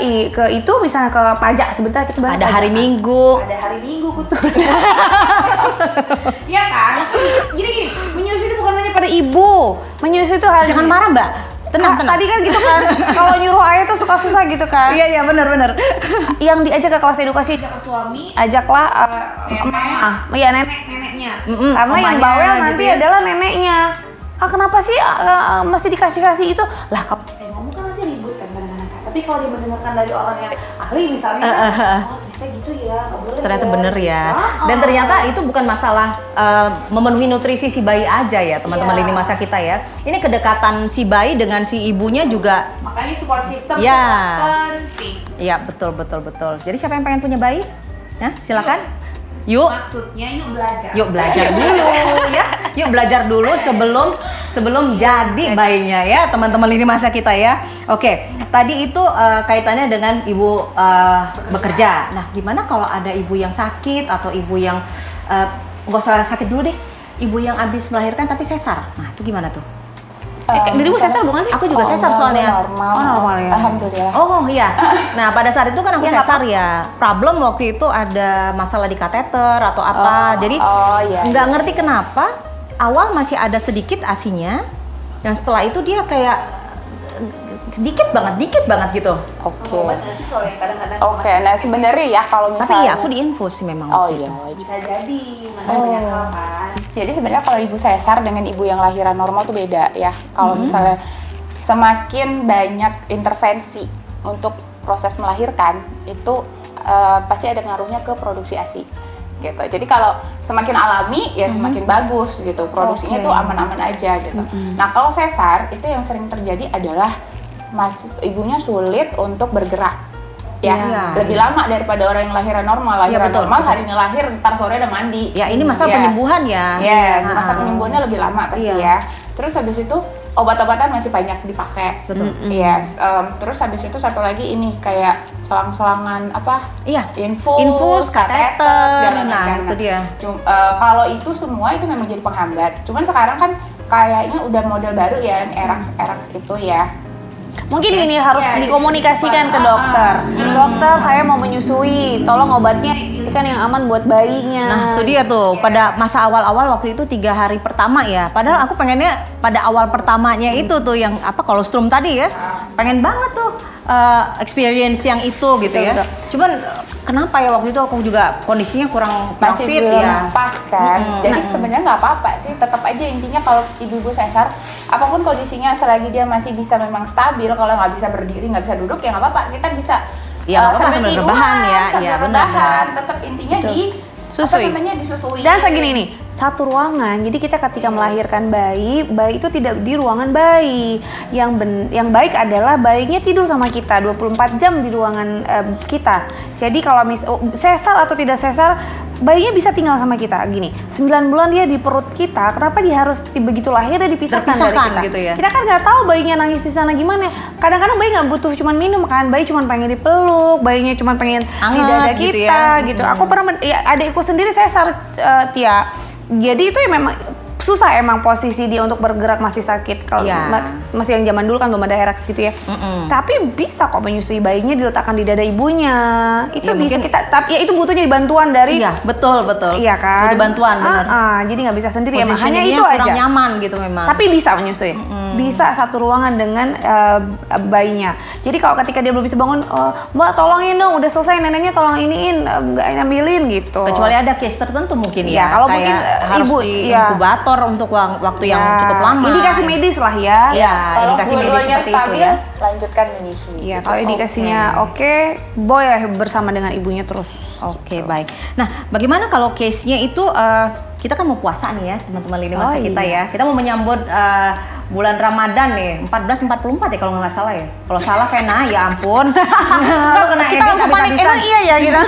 itu misalnya ke pajak sebentar kita bahas Ada hari pajak. Minggu. Ada hari Minggu kutu. Iya kan? Gini, menyusui itu bukan hanya pada ibu. Menyusui itu hanya Jangan marah, Mbak. Tenang, tenang. Tadi kan gitu kan, kalau nyuruh ayah tuh suka susah gitu kan. Iya, benar. Yang diajak ke kelas edukasi, ajaklah suami, ajaklah neneknya. Karena yang omanya bawel gitu nanti ya. adalah neneknya. Kenapa sih mesti dikasih itu? Lah, ngomong kan nanti ribut kan kadang-kadang. Tapi kalau dia mendengarkan dari orang yang ahli misalnya, ternyata gitu ya, nggak boleh. Ternyata bener ya. Dan ternyata itu bukan masalah memenuhi nutrisi si bayi aja ya teman-teman Iya. lini masa kita ya. Ini kedekatan si bayi dengan si ibunya juga. Makanya support system Ya. itu penting. Iya betul. Jadi siapa yang pengen punya bayi? Ya silakan. Yuk. Maksudnya yuk belajar. Yuk belajar dulu ya. Yuk belajar dulu sebelum jadi bayinya ya teman-teman lini masa kita ya. Oke, tadi itu kaitannya dengan ibu bekerja. Nah, gimana kalau ada ibu yang sakit atau ibu yang nggak usah sakit dulu deh. Ibu yang habis melahirkan tapi sesar. Nah, itu gimana tuh? Dirimu sesar bukan sih? Aku juga sesar soalnya. Normal. Oh, normal ya. Alhamdulillah. Oh iya. Nah pada saat itu kan aku Ya, sesar ya. Problem waktu itu ada masalah di kateter atau apa. Jadi iya, nggak ngerti kenapa awal masih ada sedikit ASI-nya. Yang setelah itu dia kayak dikit banget gitu. Oke. Nggak sih kalau yang kadang-kadang Oke, nah sebenarnya ya kalau Tapi misalnya iya aku diinfus sih memang. Oh waktu iya, itu. wajib. bisa jadi mana banyak hal kan. Jadi sebenarnya kalau ibu sesar dengan ibu yang lahiran normal tuh beda ya. Kalau misalnya semakin banyak intervensi untuk proses melahirkan itu pasti ada ngaruhnya ke produksi ASI gitu. Jadi kalau semakin alami ya semakin bagus gitu. Produksinya tuh aman-aman aja gitu. Nah, kalau sesar itu yang sering terjadi adalah ibunya sulit untuk bergerak. Ya, Iya. lebih lama daripada orang yang lahiran normal. Lahiran betul, normal betul. harinya lahir, ntar sore udah mandi. Ya ini masalah Ya. penyembuhan ya. Yes, masa Ah. penyembuhannya lebih lama pasti Iya. ya. Terus habis itu obat-obatan masih banyak dipakai. Betul. Yes. Terus habis itu satu lagi ini kayak selang-selangan apa? Iya. Infus, kateter, segala nah macam. itu dia. Kalau itu semua itu memang jadi penghambat. Cuman sekarang kan kayaknya udah model baru ya, Erax itu ya. Mungkin ini harus Ya, dikomunikasikan ke dokter. Dokter, saya mau menyusui, tolong obatnya kan yang aman buat bayinya. Nah, itu dia tuh pada masa awal-awal waktu itu 3 hari pertama ya. Padahal aku pengennya pada awal pertamanya itu tuh yang apa kolostrum tadi ya. Pengen banget tuh experience yang itu gitu ya. Cuman kenapa ya waktu itu aku juga kondisinya kurang masih fit belum ya. pas kan. Jadi sebenarnya nggak apa-apa sih, tetap aja intinya kalau ibu-ibu sesar, apapun kondisinya selagi dia masih bisa memang stabil, kalau nggak bisa berdiri, nggak bisa duduk ya nggak apa-apa, kita bisa Ya, nggak apa-apa, sambil rebahan ya. sambil Iya, rebahan, tetap intinya Susui. disusui. Dan segini nih, satu ruangan. Jadi kita ketika melahirkan bayi itu tidak di ruangan bayi. Yang baik adalah bayinya tidur sama kita 24 jam di ruangan kita. Jadi kalau sesar atau tidak sesar, bayinya bisa tinggal sama kita. Gini, 9 bulan dia di perut kita, kenapa dia harus begitu lahir dan dipisahkan dari Terpisahkan kita? gitu ya. Kita kan nggak tahu bayinya nangis di sana gimana. Kadang-kadang bayi nggak butuh cuman minum kan, bayi cuma pengen dipeluk, bayinya cuma pengen di Anget dada gitu kita ya. gitu. Aku pernah adikku sendiri sesar Tia. Jadi itu ya memang susah emang posisi dia untuk bergerak, masih sakit kalau Iya. masih yang zaman dulu kan belum ada Herax gitu ya. Tapi bisa kok menyusui bayinya diletakkan di dada ibunya. Itu Ya, bisa mungkin- kita, tapi ya itu butuhnya bantuan dari Iya, betul. Iya kan? Butuh bantuan, benar. Jadi nggak bisa sendiri ya, makanya Positioningnya itu kurang aja. nyaman gitu memang. Tapi bisa menyusui, bisa satu ruangan dengan bayinya. Jadi kalau ketika dia belum bisa bangun, Mbak tolongin dong, udah selesai neneknya tolong iniin, nggak ambilin gitu. Kecuali ada case tertentu mungkin Iya, ya, kalau kayak mungkin, harus ibu, di iya. inkubator untuk waktu yang Ya, cukup lama. indikasi medis lah ya. Iya, Kalau indikasi medis dua-duanya seperti itu stabil, ya. lanjutkan menyusui. Iya, kalau indikasinya oke, boleh bersama dengan ibunya terus. Oke, baik. Nah, bagaimana kalau case-nya itu kita kan mau puasa nih ya, teman-teman lini masa kita iya. ya. Kita mau menyambut bulan Ramadan nih, 1444 ya kalau nggak salah ya. Kalau salah Vena, ya ampun. Lu kena Kita langsung panik, emang iya ya kita.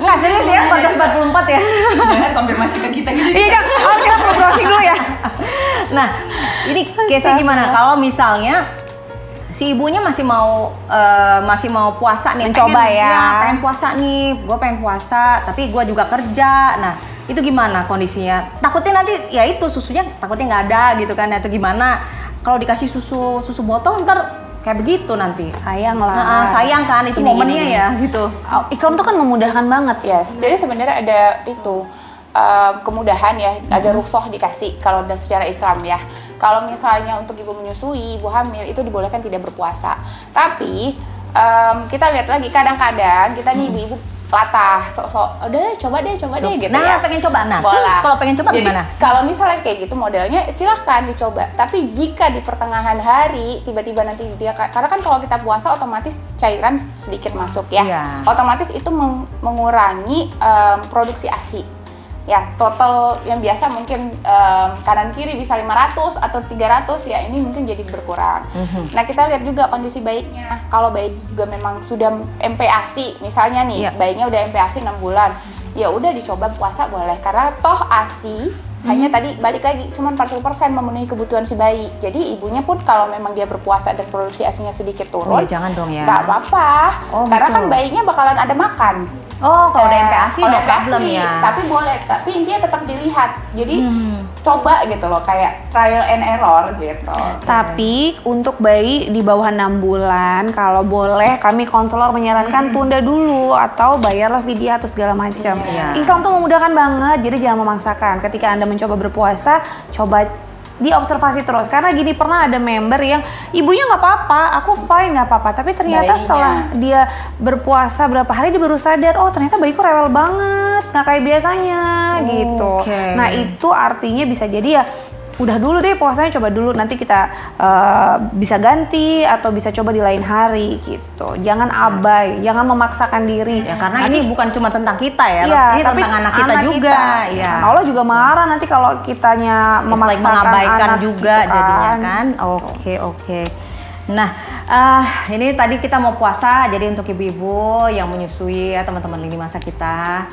Nggak serius ya, 1444 ya. Jangan konfirmasi ke kita gitu. Iya kan, harus kita browsing dulu ya. Nah, ini case-nya gimana? Kalau misalnya si ibunya masih mau puasa nih, Mencoba ya. pengen puasa nih, gue pengen puasa, tapi gue juga kerja. Nah, itu gimana kondisinya? Takutnya nanti ya itu susunya takutnya nggak ada gitu kan, atau gimana? Kalau dikasih susu botol ntar kayak begitu nanti. Sayang lah. Sayang kan itu Gini, momennya gini. ya gitu. Islam tuh kan memudahkan banget. Yes, jadi sebenarnya ada itu kemudahan ya, ada rukhsah dikasih kalau udah secara Islam ya. Kalau misalnya untuk ibu menyusui, ibu hamil itu dibolehkan tidak berpuasa. Tapi kita lihat lagi kadang-kadang kita nih ibu-ibu latah, sok-sok, udah deh, coba deh gitu Nah, ya. pengen coba. Nah, Boleh. kalau pengen coba Jadi, gimana? kalau misalnya kayak gitu modelnya silahkan dicoba. Tapi jika di pertengahan hari tiba-tiba nanti dia, karena kan kalau kita puasa otomatis cairan sedikit masuk ya. Iya. Otomatis itu mengurangi produksi ASI. Ya, total yang biasa mungkin kanan kiri bisa 500 atau 300 ya, ini mungkin jadi berkurang. Nah, kita lihat juga kondisi bayinya. Kalau bayi juga memang sudah MPASI misalnya nih, Iya. bayinya udah MPASI 6 bulan. Ya udah dicoba puasa boleh, karena toh ASI hanya tadi balik lagi cuma 40% memenuhi kebutuhan si bayi. Jadi ibunya pun kalau memang dia berpuasa dan produksi ASINya sedikit turun, ya jangan dong ya. nggak apa-apa. Oh, Karena gitu. kan bayinya bakalan ada makan. Oh, kalau udah MPASI Kalau no problem MPASI, ya. Tapi boleh, tapi intinya tetap dilihat. Jadi coba gitu loh, kayak trial and error gitu. Tapi untuk bayi di bawah 6 bulan, kalau boleh kami konselor menyarankan tunda dulu atau bayarlah fidyah atau segala macam. Iya. Islam tuh memudahkan banget, jadi jangan memaksakan. Ketika Anda mencoba berpuasa, coba diobservasi terus. Karena gini, pernah ada member yang ibunya nggak apa-apa, aku fine nggak apa-apa. Tapi ternyata Bayinya. setelah dia berpuasa berapa hari dia baru sadar, oh ternyata bayiku rewel banget, nggak kayak biasanya gitu. Oke. Nah itu artinya bisa jadi ya udah dulu deh puasanya, coba dulu, nanti kita bisa ganti atau bisa coba di lain hari gitu. Jangan abai, jangan memaksakan diri. Ya karena Nanti- ini bukan cuma tentang kita ya, Iya, ini tapi tentang anak kita juga. Ya. Allah juga marah nanti kalau kitanya Memaksakan memaksakan mengabaikan anak juga gitu jadinya kan. Oke. Nah, ini tadi kita mau puasa, jadi untuk ibu-ibu yang menyusui ya, teman-teman lini masa kita,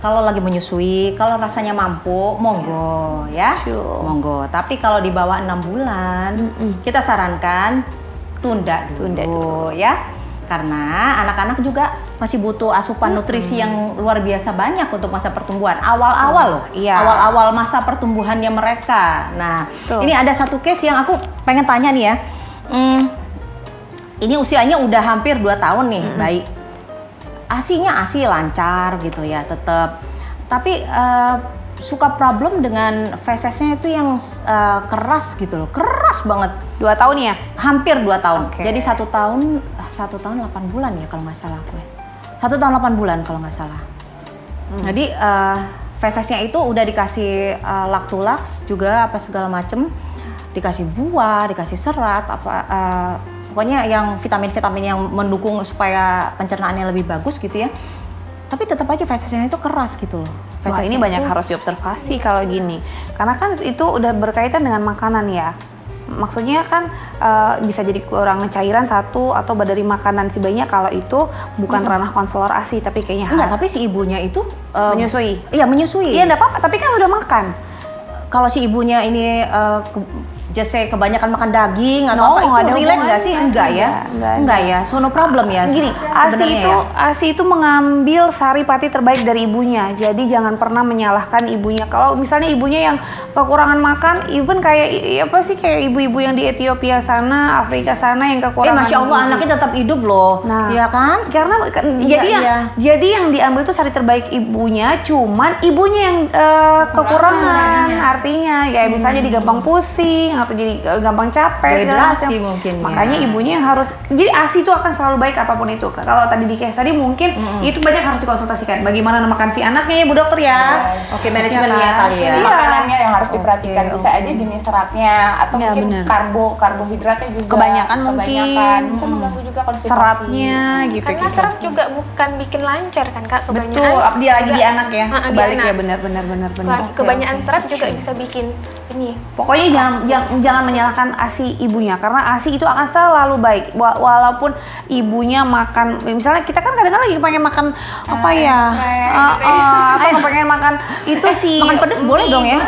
kalau lagi menyusui, kalau rasanya mampu, monggo ya, Sure. monggo. Tapi kalau di bawah 6 bulan, kita sarankan tunda dulu ya. Karena anak-anak juga masih butuh asupan nutrisi yang luar biasa banyak untuk masa pertumbuhan. Awal-awal loh, Iya. awal-awal masa pertumbuhannya mereka. Nah, Betul. ini ada satu case yang aku pengen tanya nih ya. Ini usianya udah hampir 2 tahun nih, bayi. ASI-nya ASI lancar gitu ya, tetap. Tapi suka problem dengan fesesnya itu yang keras gitu loh, keras banget. 2 tahun ya? Hampir 2 tahun. Oke. Jadi 1 tahun 8 bulan ya kalau nggak salah gue. 1 tahun 8 bulan kalau nggak salah. Jadi fesesnya itu udah dikasih Lactulux juga apa segala macem, dikasih buah, dikasih serat, pokoknya yang vitamin-vitamin yang mendukung supaya pencernaannya lebih bagus gitu ya. Tapi tetap aja fesesnya itu keras gitu loh. Wah, ini Fesesnya banyak itu- harus diobservasi kalau gini. Karena kan itu udah berkaitan dengan makanan ya. Maksudnya kan bisa jadi kurang cairan satu atau dari makanan si bayinya kalau itu bukan ranah konselor ASI tapi kayaknya Enggak, tapi si ibunya itu menyusui. Iya, menyusui. Iya enggak apa-apa, tapi kan udah makan. Kalau si ibunya ini kebanyakan makan daging atau No, apa, nggak ada itu relate nggak sih? hubungannya. Enggak ya? Enggak ada. Enggak ya? So no problem ya? Gini, sebenarnya ya? ASI itu mengambil saripati terbaik dari ibunya. Jadi jangan pernah menyalahkan ibunya. Kalau misalnya ibunya yang kekurangan makan, even kayak apa sih kayak ibu-ibu yang di Ethiopia sana, Afrika sana yang kekurangan. Masya Allah, gizi. anaknya tetap hidup loh. Nah, Iya kan? Karena Iya. jadi yang diambil itu sari terbaik ibunya, cuman ibunya yang kekurangan artinya ya misalnya jadi gampang pusing atau jadi gampang capek segala Dehidrasi macam. mungkin ya. Makanya ibunya yang harus, jadi ASI itu akan selalu baik apapun itu. Kalau tadi di case tadi mungkin itu banyak harus dikonsultasikan bagaimana makan si anaknya ya Bu Dokter ya. Oke, manajemennya kan? kali ya. Iya. Makanannya yang harus diperhatikan, Oke, bisa aja jenis seratnya atau Ya, mungkin benar. karbohidratnya juga Kebanyakan mungkin. bisa mengganggu juga konstipasi. Seratnya gitu. Karena serat juga bukan bikin lancar kan Kak, kebanyakan. Betul, dia lagi di juga- anak ya. di Kebalik anak. ya benar. Kebanyakan serat juga bisa bikin ini. Pokoknya jangan menyalahkan ASI ibunya karena ASI itu akan selalu baik walaupun ibunya makan, misalnya kita kan kadang-kadang lagi pengen makan apa ya atau pengen makan itu sih Makan pedes boleh dong ya?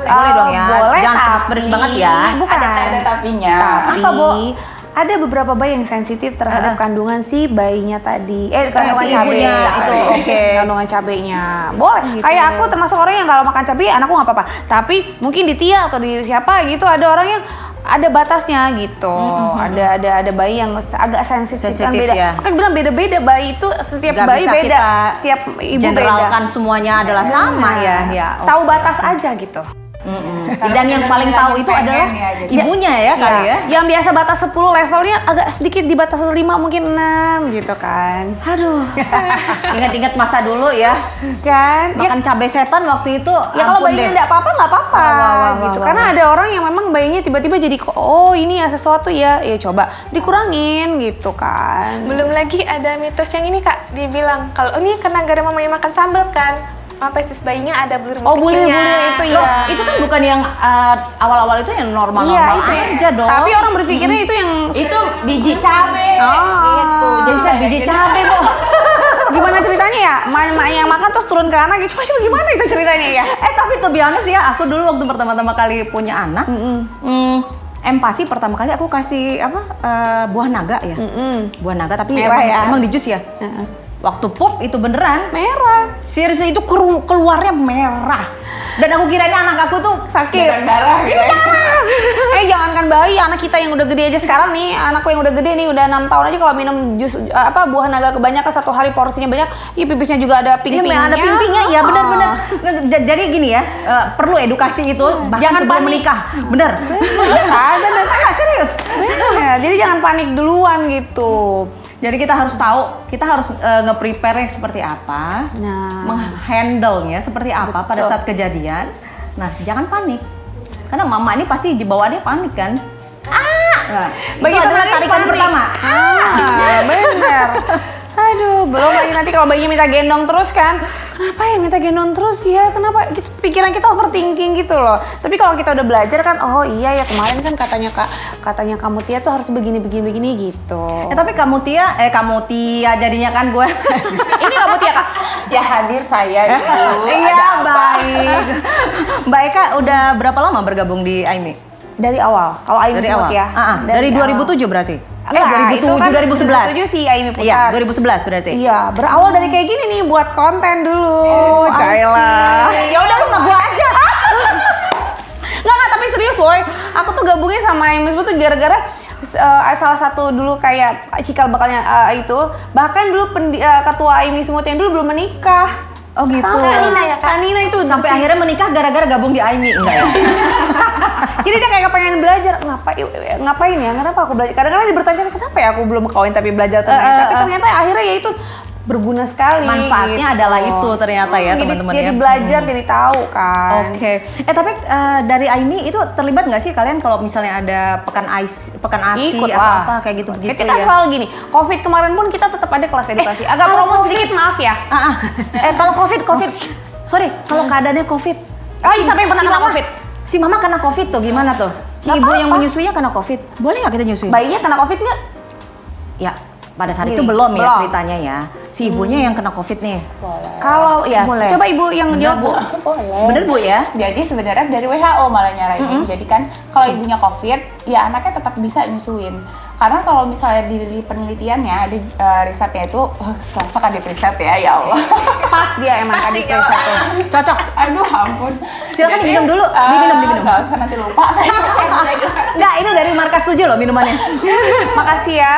Boleh dong ya. boleh, Jangan tapi pedes-pedes banget ya. bukan Ada tapinya. tapi Apa, Bo? ada beberapa bayi yang sensitif terhadap kandungan si bayinya tadi. Kandungan Kandungan si ibunya cabai. itu, oke. Kandungan cabainya. Boleh. Gitu. Kayak aku termasuk orang yang kalau makan cabai anakku nggak apa-apa. Tapi mungkin di Tia atau di siapa gitu ada orang yang ada batasnya gitu. Ada bayi yang agak sensitif kan Sensitif beda. ya. Makanya bilang beda-beda bayi itu setiap Nggak bayi bisa beda. kita Setiap ibu generalkan beda. semuanya adalah sama ya. Ya. Tahu batas aja gitu. Dan yang paling tahu itu adalah ibunya ya kali ya. Yang biasa batas 10 levelnya agak sedikit di batas 5 mungkin 6 gitu kan. Aduh. Ingat-ingat masa dulu ya. Kan? Ya, Makan cabai setan waktu itu. ya kalau ampun bayinya deh. enggak apa-apa nggak apa-apa Wah, gitu. wah. Karena ada orang yang memang bayinya tiba-tiba jadi oh ini ya sesuatu ya coba dikurangin gitu kan. Belum lagi ada mitos yang ini Kak, dibilang kalau ini karena gara mamanya makan sambal kan, fesis bayinya ada bulir-bulir Oh, bulir-bulir kecilnya. itu Loh, ya. itu kan bukan yang awal-awal itu yang normal-normal Iya itu ya. aja dong. Tapi orang berpikirnya itu yang itu biji cabai. gitu. Jadi saya biji cabai, Bu. Gimana ceritanya ya? Mak yang makan terus turun ke anak gitu. Masih gimana itu ceritanya ya? Tapi to be honest ya, aku dulu waktu pertama-tama kali punya anak, empasi pertama kali aku kasih buah naga ya. Buah naga tapi Merah ya? emang di jus ya. Waktu pop itu beneran Merah. seriously itu keluarnya merah. Dan aku kirain anak aku tuh sakit. Darah gitu. Jangankan bayi, anak kita yang udah gede aja sekarang nih, anakku yang udah gede nih, udah 6 tahun aja kalau minum jus buah naga kebanyakan satu hari porsinya banyak, ya pipisnya juga ada ping-pingnya. Ada ping-pingnya, ya benar-benar. Jadi gini ya, perlu edukasi itu bahkan Jangan sebelum panik. menikah. Bener. Bener. Serius. Ya, jadi jangan panik duluan gitu. Jadi kita harus tahu, kita harus nge-prepare seperti apa, Nah. menghandle-nya seperti apa pada Betul. saat kejadian. Nah, jangan panik. Karena mama ini pasti bawaannya panik kan. Nah, Begitu itu adalah nangis tarikan panik. pertama. Bener. Aduh, belum lagi nanti kalau bayinya minta gendong terus kan. Kenapa ya minta gendong terus ya? Kenapa? Gitu, pikiran kita overthinking gitu loh. Tapi kalau kita udah belajar kan, oh iya ya kemarin kan katanya kamu Tia tuh harus begini gitu. Tapi kamu Tia jadinya kan gue. Ini kamu Tia Kak? Ya hadir saya itu. Iya, Ada apa? baik. Mbak Eka udah berapa lama bergabung di AIMI? Dari awal. Kalau Aimi Dari semut awal. ya. Dari awal. 2007 berarti. Enggak, itu 2007, kan 2011. 2007 sih Aimi Pusat. Iya, 2011 berarti. Iya, berawal dari kayak gini nih buat konten dulu. Oh, Cailah. Ya udah lu sama gua aja. Nggak, tapi serius boy. Aku tuh gabungnya sama Aimi Semut tuh gara-gara salah satu dulu kayak cikal bakalnya itu. Bahkan dulu ketua Aimi Semut yang dulu belum menikah. Oh gitu. Sama Nina ya Kak? Nina itu Sampai akhirnya menikah gara-gara gabung di AIMI, enggak ya? Jadi dia kayak pengen belajar ngapain ya? Kenapa aku belajar? Kadang-kadang dia bertanya kenapa ya aku belum kawin tapi belajar ternyata. Tapi ternyata akhirnya ya itu berguna sekali. Manfaatnya gitu. adalah itu ternyata ya Jadi- teman-teman Jadi ya. belajar, jadi tahu kan. Oke. Tapi dari Aimi itu terlibat nggak sih kalian kalau misalnya ada pekan ASI Ikut atau lah. apa kayak gitu-gitu Kita ya? selalu gini, COVID kemarin pun kita tetap ada kelas edukasi. Agak kalau promo COVID- sedikit, maaf ya. Kalau COVID. Sorry, kalau keadaannya COVID. Siapa yang pernah Si kena Mama- COVID? Si Mama kena COVID tuh, gimana tuh? Si Nggak ibu yang apa-apa. menyusuinya kena COVID. Boleh nggak kita nyusuin? Bayinya kena COVID nggak? Ya, pada saat Gini, itu belum ya belum. ceritanya ya. Si ibunya yang kena COVID nih. Boleh. Kalau ya, Boleh. coba ibu yang jawab bu. Boleh. Bener Bu ya? Jadi sebenarnya dari WHO malah nyaranin. Jadi kan kalau ibunya COVID, ya anaknya tetap bisa nyusuin. Karena kalau misalnya di penelitiannya, di risetnya itu, selasa kan di riset ya Allah. Pas dia emang tadi riset tuh. Cocok. Aduh ampun. Silakan Jadi, diminum dulu. Diminum. Nggak usah nanti lupa saya. Enggak, ini dari Markas 7 loh minumannya. Makasih ya.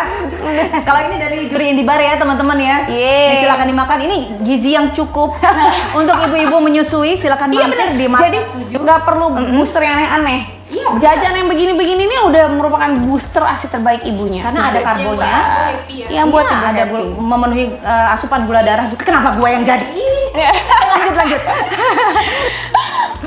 Kalau ini dari Juri Indibar ya teman-teman ya. Yeay. Nih, silakan dimakan. Ini gizi yang cukup untuk ibu-ibu menyusui. Silakan Iya mampir benar. di Jadi Markas 7. nggak perlu booster yang aneh-aneh. Jajan yang begini-begini ini udah merupakan booster ASI terbaik ibunya. Karena ada karbonnya. yang buat Iya, ibu ada happy. memenuhi asupan gula darah juga. Kenapa gua yang jadi? Lanjut.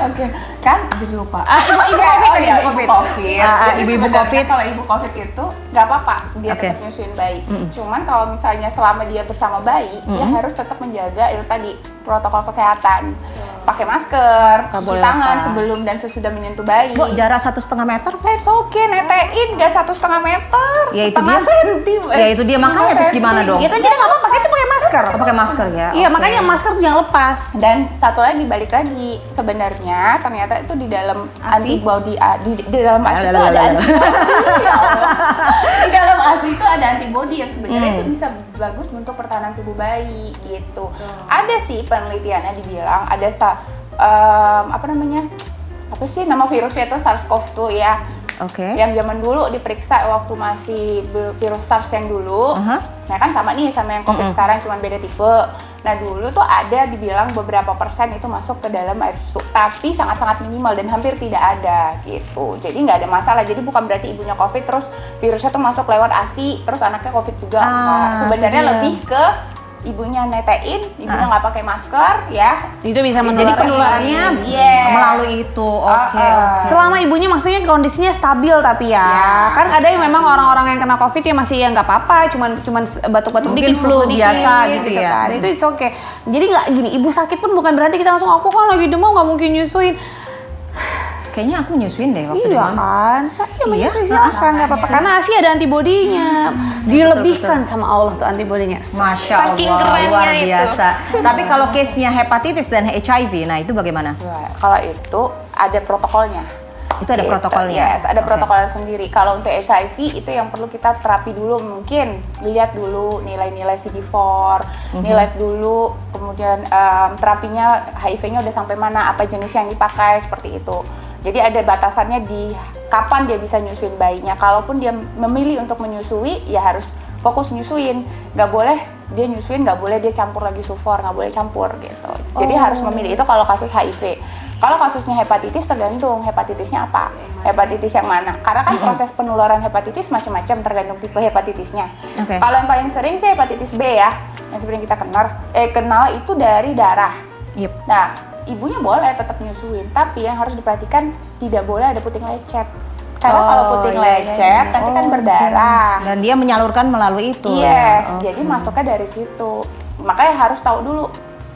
Oke, kan jadi lupa. Ibu COVID tadi, iya, ibu ibu COVID. COVID. Jadi ibu-ibu sebenarnya COVID. Kalau ibu COVID itu nggak apa-apa, dia Oke. tetap nyusuin bayi. Cuman kalau misalnya selama dia bersama bayi, dia harus tetap menjaga itu tadi protokol kesehatan. Pakai masker, cuci boleh tangan lepas. sebelum dan sesudah menyentuh bayi. Bu, jarak 1,5 meter. It's okay, netein nggak 1,5 meter, Ya itu setengah dia. senti. Ya itu dia, makanya terus gimana dong? Ya kan kita nggak apa-apa, kita pakai masker. Oh, pakai masker ya. Iya, Oke. makanya masker jangan lepas. Dan satu lagi balik lagi, sebenarnya ternyata itu di dalam antibody di dalam ASI itu ada antibody. Ya Allah. Di dalam ASI itu ada antibody yang sebenarnya itu bisa bagus untuk pertahanan tubuh bayi gitu. Ada sih penelitiannya dibilang ada apa namanya? Apa sih nama virusnya itu SARS-CoV-2 ya. Oke. Yang zaman dulu diperiksa waktu masih virus SARS yang dulu. Nah kan sama nih sama yang COVID sekarang cuman beda tipe. Nah dulu tuh ada dibilang beberapa persen itu masuk ke dalam air susu, tapi sangat-sangat minimal dan hampir tidak ada gitu. Jadi nggak ada masalah. Jadi bukan berarti ibunya COVID terus virusnya tuh masuk lewat ASI terus anaknya COVID juga. Enggak. Sebenarnya itu dia. lebih ke ibunya netein, ibunya nggak pakai masker ya. Itu bisa Jadi menular. penularannya Yes. melalui itu. Oke. Selama ibunya maksudnya kondisinya stabil tapi ya. Kan ada yang memang orang-orang yang kena COVID ya masih ya nggak apa-apa, cuman batuk-batuk Mungkin dikit, flu dikit, biasa gitu ya. Kan. Itu it's okay. Jadi nggak gini, ibu sakit pun bukan berarti kita langsung aku kan lagi demam nggak mungkin nyusuin. Kayaknya aku nyusuin deh waktu Iya demam. kan, saya Iya. menyusui silahkan nggak apa-apa. Karena ASI ada antibodinya, dilebihkan sama Allah tuh antibodinya. Masya Saking Allah, kerennya luar itu. biasa. Tapi kalau case-nya hepatitis dan HIV, nah itu bagaimana? Nah, kalau itu ada protokolnya. Itu ada Gitu. protokolnya? Yes, ada Oke. protokolnya sendiri. Kalau untuk HIV itu yang perlu kita terapi dulu, mungkin lihat dulu nilai-nilai CD4, nilai dulu, kemudian terapinya HIV-nya udah sampai mana, apa jenis yang dipakai, seperti itu. Jadi ada batasannya di kapan dia bisa nyusuin bayinya. Kalaupun dia memilih untuk menyusui, ya harus fokus nyusuin. Nggak boleh dia nyusuin, nggak boleh dia campur lagi sufor, nggak boleh campur gitu. Jadi harus memilih itu kalau kasus HIV. Kalau kasusnya hepatitis tergantung hepatitisnya apa, hepatitis yang mana. Karena kan proses penularan hepatitis macam-macam tergantung tipe hepatitisnya. Oke. Kalau yang paling sering sih hepatitis B ya, yang sering kita kenal itu dari darah. Yep. Nah, ibunya boleh tetap nyusuin, tapi yang harus diperhatikan tidak boleh ada puting lecet. Karena kalau puting lecet nanti kan berdarah. Dan dia menyalurkan melalui itu. Yes, ya? jadi masuknya dari situ. Makanya harus tahu dulu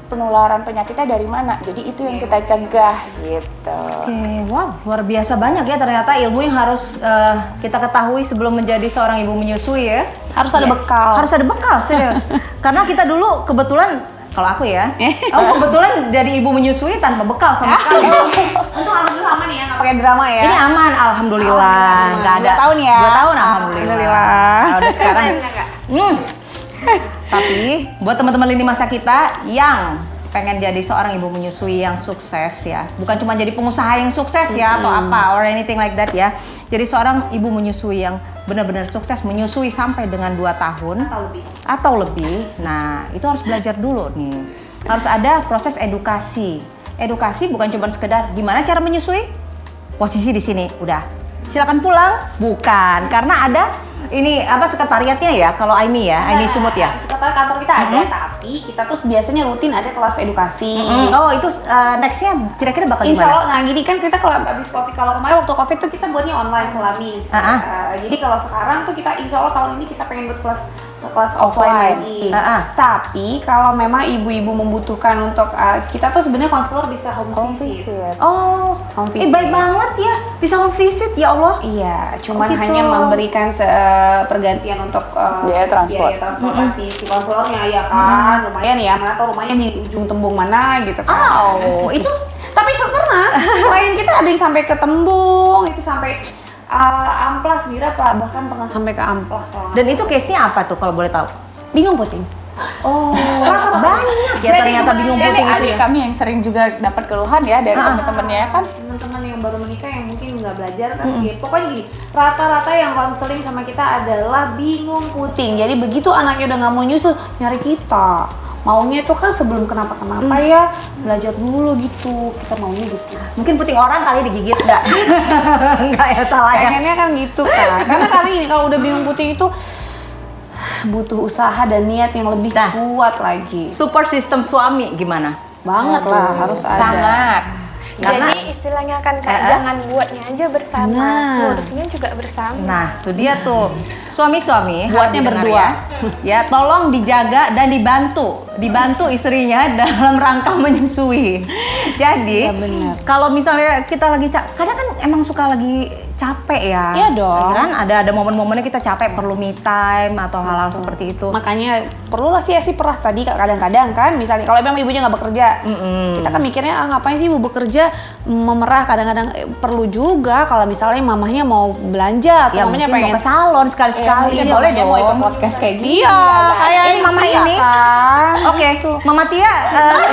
penularan penyakitnya dari mana. Jadi itu yang kita cegah gitu. Oke, wow, luar biasa banyak ya ternyata ilmu yang harus kita ketahui sebelum menjadi seorang ibu menyusui ya. Harus ada bekal. Harus ada bekal, serius. Karena kita dulu kebetulan, kalau aku ya, aku kebetulan dari ibu menyusui tanpa bekal sama sekali. Untung alhamdulillah aman ya, nggak pakai drama ya. Ini aman, alhamdulillah. Nggak ada. 2 tahun ya. 2 tahun, alhamdulillah. Nah, udah sekarang. Tapi buat teman-teman lini masa kita yang pengen jadi seorang ibu menyusui yang sukses ya, bukan cuma jadi pengusaha yang sukses ya atau apa or anything like that ya. Jadi seorang ibu menyusui yang benar-benar sukses menyusui sampai dengan 2 tahun atau lebih. Nah, itu harus belajar dulu nih. Harus ada proses edukasi. Edukasi bukan cuma sekedar gimana cara menyusui, posisi di sini udah. Silakan pulang, bukan. Karena ada ini apa sekretariatnya ya kalau Aimi ya, Aimi Sumut ya. Sekretariat kantor kita ada, tapi Tapi kita tuh biasanya rutin ada kelas edukasi. Oh itu nextnya kira-kira bakal Insya gimana? Allah, nah gini kan kita kalau habis COVID, kalau kemarin waktu COVID tuh kita buatnya online selami. Jadi kalau sekarang tuh kita insya Allah tahun ini kita pengen buat kelas offline lagi. Tapi kalau memang ibu-ibu membutuhkan untuk kita tuh sebenarnya konselor bisa home visit. Oh, Home visit. baik banget ya, bisa home visit ya Allah. Iya, cuman gitu. hanya memberikan pergantian untuk biaya transportasi si konselornya ya kan, lumayan ya, mana tau rumahnya di ujung tembung mana gitu kan. Oh, itu Tapi pernah klien kita ada yang sampai ke Tembung, itu sampai Amplas, Pak, bahkan pernah sampai ke Amplas kalau nggak dan itu case-nya apa tuh kalau boleh tahu? bingung puting. Oh, banyak ya ternyata bingung Ini puting itu adik ya. kami yang sering juga dapat keluhan ya dari teman-temannya kan. Teman-teman yang baru menikah yang mungkin nggak belajar kan, ya, pokoknya gini, rata-rata yang konseling sama kita adalah bingung puting. Jadi begitu anaknya udah nggak mau nyusu, nyari kita. Maunya itu kan sebelum kenapa-kenapa ya belajar dulu gitu, kita maunya gitu. Mungkin puting orang kali digigit enggak? Enggak ya, salah ya. Pengennya kan gitu kan, karena kali ini kalau udah bingung puting itu butuh usaha dan niat yang lebih kuat lagi. Support system suami gimana? Banget lah, harus ada. Sangat. Karena- Jadi istilahnya kan kayak jangan buatnya aja bersama, Nah. ngurusnya juga bersama. Nah, tuh dia tuh. Suami-suami Buatnya harap didengar berdua. Ya, tolong dijaga dan dibantu istrinya dalam rangka menyusui. Jadi, Iya, benar. kalau misalnya kita lagi kadang kan emang suka lagi capek ya. Iya dong. Kan ada momen-momennya kita capek perlu me time atau hal-hal seperti itu. Makanya perlulah sih perah tadi kadang-kadang kan, misalnya kalau memang ibunya nggak bekerja, kita kan mikirnya ngapain sih ibu bekerja memerah, kadang-kadang perlu juga kalau misalnya mamahnya mau belanja atau Ya mamanya mungkin pengen mau ke salon sekali-sekali mungkin boleh mamanya dong. mau ikut podcast kayak gini. Iya, kayak ini mama Tia ini. kan. Oke, Mama Tia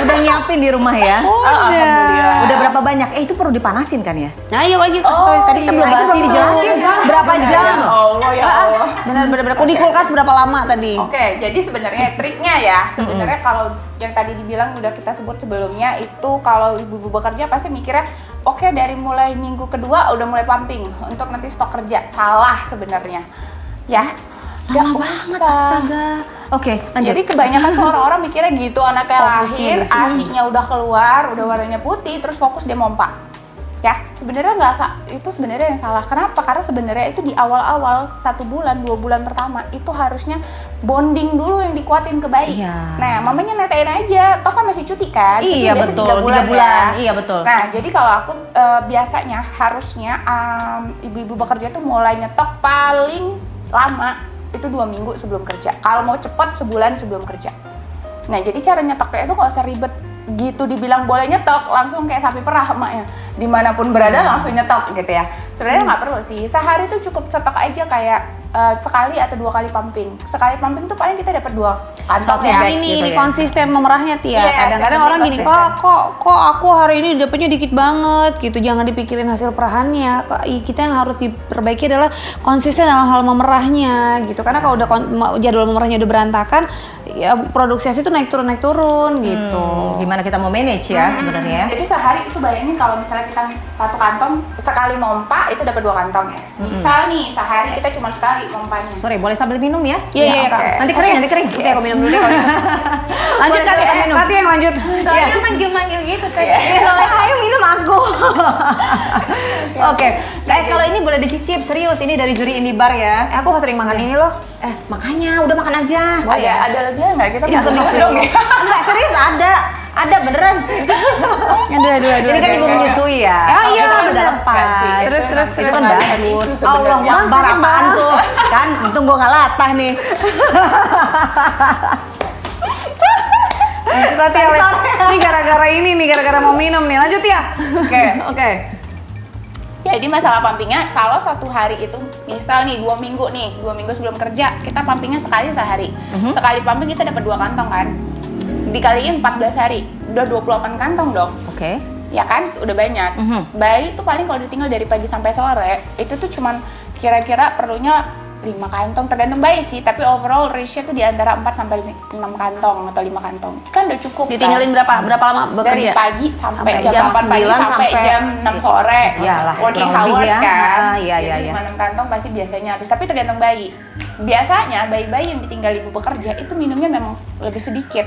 udah nyiapin di rumah ya. Udah. Udah berapa banyak? Itu perlu dipanasin kan ya? Nah, yuk aja kasih tau. Tadi kita belum itu bahas belum itu. dijelasin. Berapa jam? Ya Allah, ya Allah. Benar. Oh, di kulkas berapa lama tadi? Oke, jadi sebenarnya triknya ya, sebenarnya kalau yang tadi dibilang udah kita sebut sebelumnya itu kalau ibu-ibu bekerja pasti mikirnya oke, dari mulai minggu kedua udah mulai pumping untuk nanti stok kerja. Salah sebenarnya. Ya. Lama banget, astaga. Oke, lanjut. Jadi kebanyakan tuh orang-orang mikirnya gitu, anaknya Fokusnya lahir, di sini. ASI-nya udah keluar, udah warnanya putih, terus fokus dia mompa. Ya, sebenarnya itu sebenarnya yang salah. Kenapa? Karena sebenarnya itu di awal-awal 1 bulan, 2 bulan pertama itu harusnya bonding dulu yang dikuatin ke bayi. Iya. Nah, mamanya netein aja, toh kan masih cuti kan? Cuti Iya, biasa betul, 3 bulan, 3 bulan. ya. Iya, betul. Nah, jadi kalau aku biasanya harusnya ibu-ibu bekerja tuh mulai nyetok paling lama itu 2 minggu sebelum kerja. Kalau mau cepat sebulan sebelum kerja. Nah, jadi cara nyetoknya itu nggak usah ribet gitu, dibilang boleh nyetok langsung kayak sapi perah emaknya, dimanapun berada langsung nyetok gitu ya. Sebenarnya nggak perlu sih, sehari tuh cukup stok aja kayak sekali atau 2 kali pumping. Sekali pumping tuh paling kita dapat 2 kantong Oke, ya. baik. Ini gitu ya. konsisten memerahnya Tia. Yes, Kadang-kadang yang orang penting gini, konsisten. kok aku hari ini dapetnya dikit banget gitu. Jangan dipikirin hasil perahannya. Kita yang harus diperbaiki adalah konsisten dalam hal memerahnya gitu. Karena kalau udah jadwal memerahnya udah berantakan, ya produksi ASI itu naik turun gitu. Gimana kita mau manage ya sebenarnya? Jadi sehari itu bayangin kalau misalnya kita 1 kantong sekali mompa itu dapat 2 kantong ya. Misal nih sehari kita cuma sekali mompanya. Sorry, boleh sambil minum ya? Iya, Kak. oke. Nanti kering. Oke, aku minum dulu deh kalau gitu. Lanjut Kak, tapi yang lanjut. Soalnya manggil-manggil gitu tadi. Soalnya ayo minum aku. Oke, kalau ini boleh dicicip, serius ini dari juri Indi Bar ya. Aku sering makan ini loh. Makanya udah makan aja. Ada lebihan nggak kita? Iya, makan serius dong ya. Enggak serius ada beneran. Aduh. Ini kan ibu menyusui ya. Ah, iya, Itu kan udah bener. lepas. Nggak sih, Terus, itu terus, nanti Itu kan nggak ada bagus. isu Allah sebenarnya. Akbar apaan tuh? Kan untung gua nggak latah nih. Lanjut lah Tia. Ini gara-gara ini nih, gara-gara mau minum nih. Lanjut ya. Oke. Jadi masalah pumpingnya, kalau 1 hari itu misal nih 2 minggu nih, 2 minggu sebelum kerja kita pumpingnya sekali sehari. Sekali pumping kita dapat 2 kantong kan, dikaliin 14 hari, udah 28 kantong dong. Oke. Ya kan, udah banyak. Bayi tuh paling kalau ditinggal dari pagi sampai sore itu tuh cuman kira-kira perlunya 5 kantong, tergantung bayi sih, tapi overall ratio tuh di antara 4 sampai 6 kantong atau 5 kantong. Kan udah cukup. Ditinggalin kan? berapa lama Dari bekerja? pagi sampai jam jam 8 pagi 9 sampai jam 6 sore. Iyalah, Working kurang lebih hours ya. kan. Iya. Jadi 5-6 kantong pasti biasanya habis, tapi tergantung bayi. Biasanya bayi-bayi yang ditinggal ibu bekerja itu minumnya memang lebih sedikit.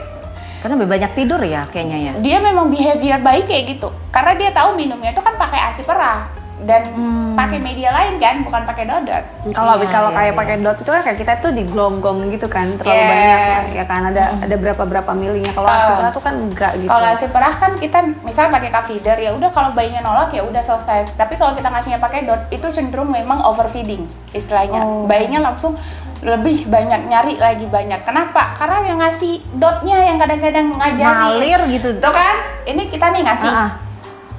Karena lebih banyak tidur ya kayaknya ya. Dia memang behavior bayi kayak gitu. Karena dia tahu minumnya itu kan pakai ASI perah dan pakai media lain kan, bukan pakai dodot. Kalau Iya, kayak iya. pakai dot itu kan kayak kita tuh diglonggong gitu kan, terlalu Yes. banyak ya kan, ada berapa milinya. Kalau ASI perah tuh kan enggak gitu. Kalau ASI perah kan kita misal pakai cup feeder ya udah, kalau bayinya nolak ya udah selesai. Tapi kalau kita ngasihnya pakai dot itu cenderung memang overfeeding istilahnya. Bayinya langsung lebih banyak nyari lagi banyak. Kenapa? Karena yang ngasih dotnya yang kadang-kadang ngajarin. Ngalir gitu. Tuh kan, ini kita nih ngasih. Ah, ah.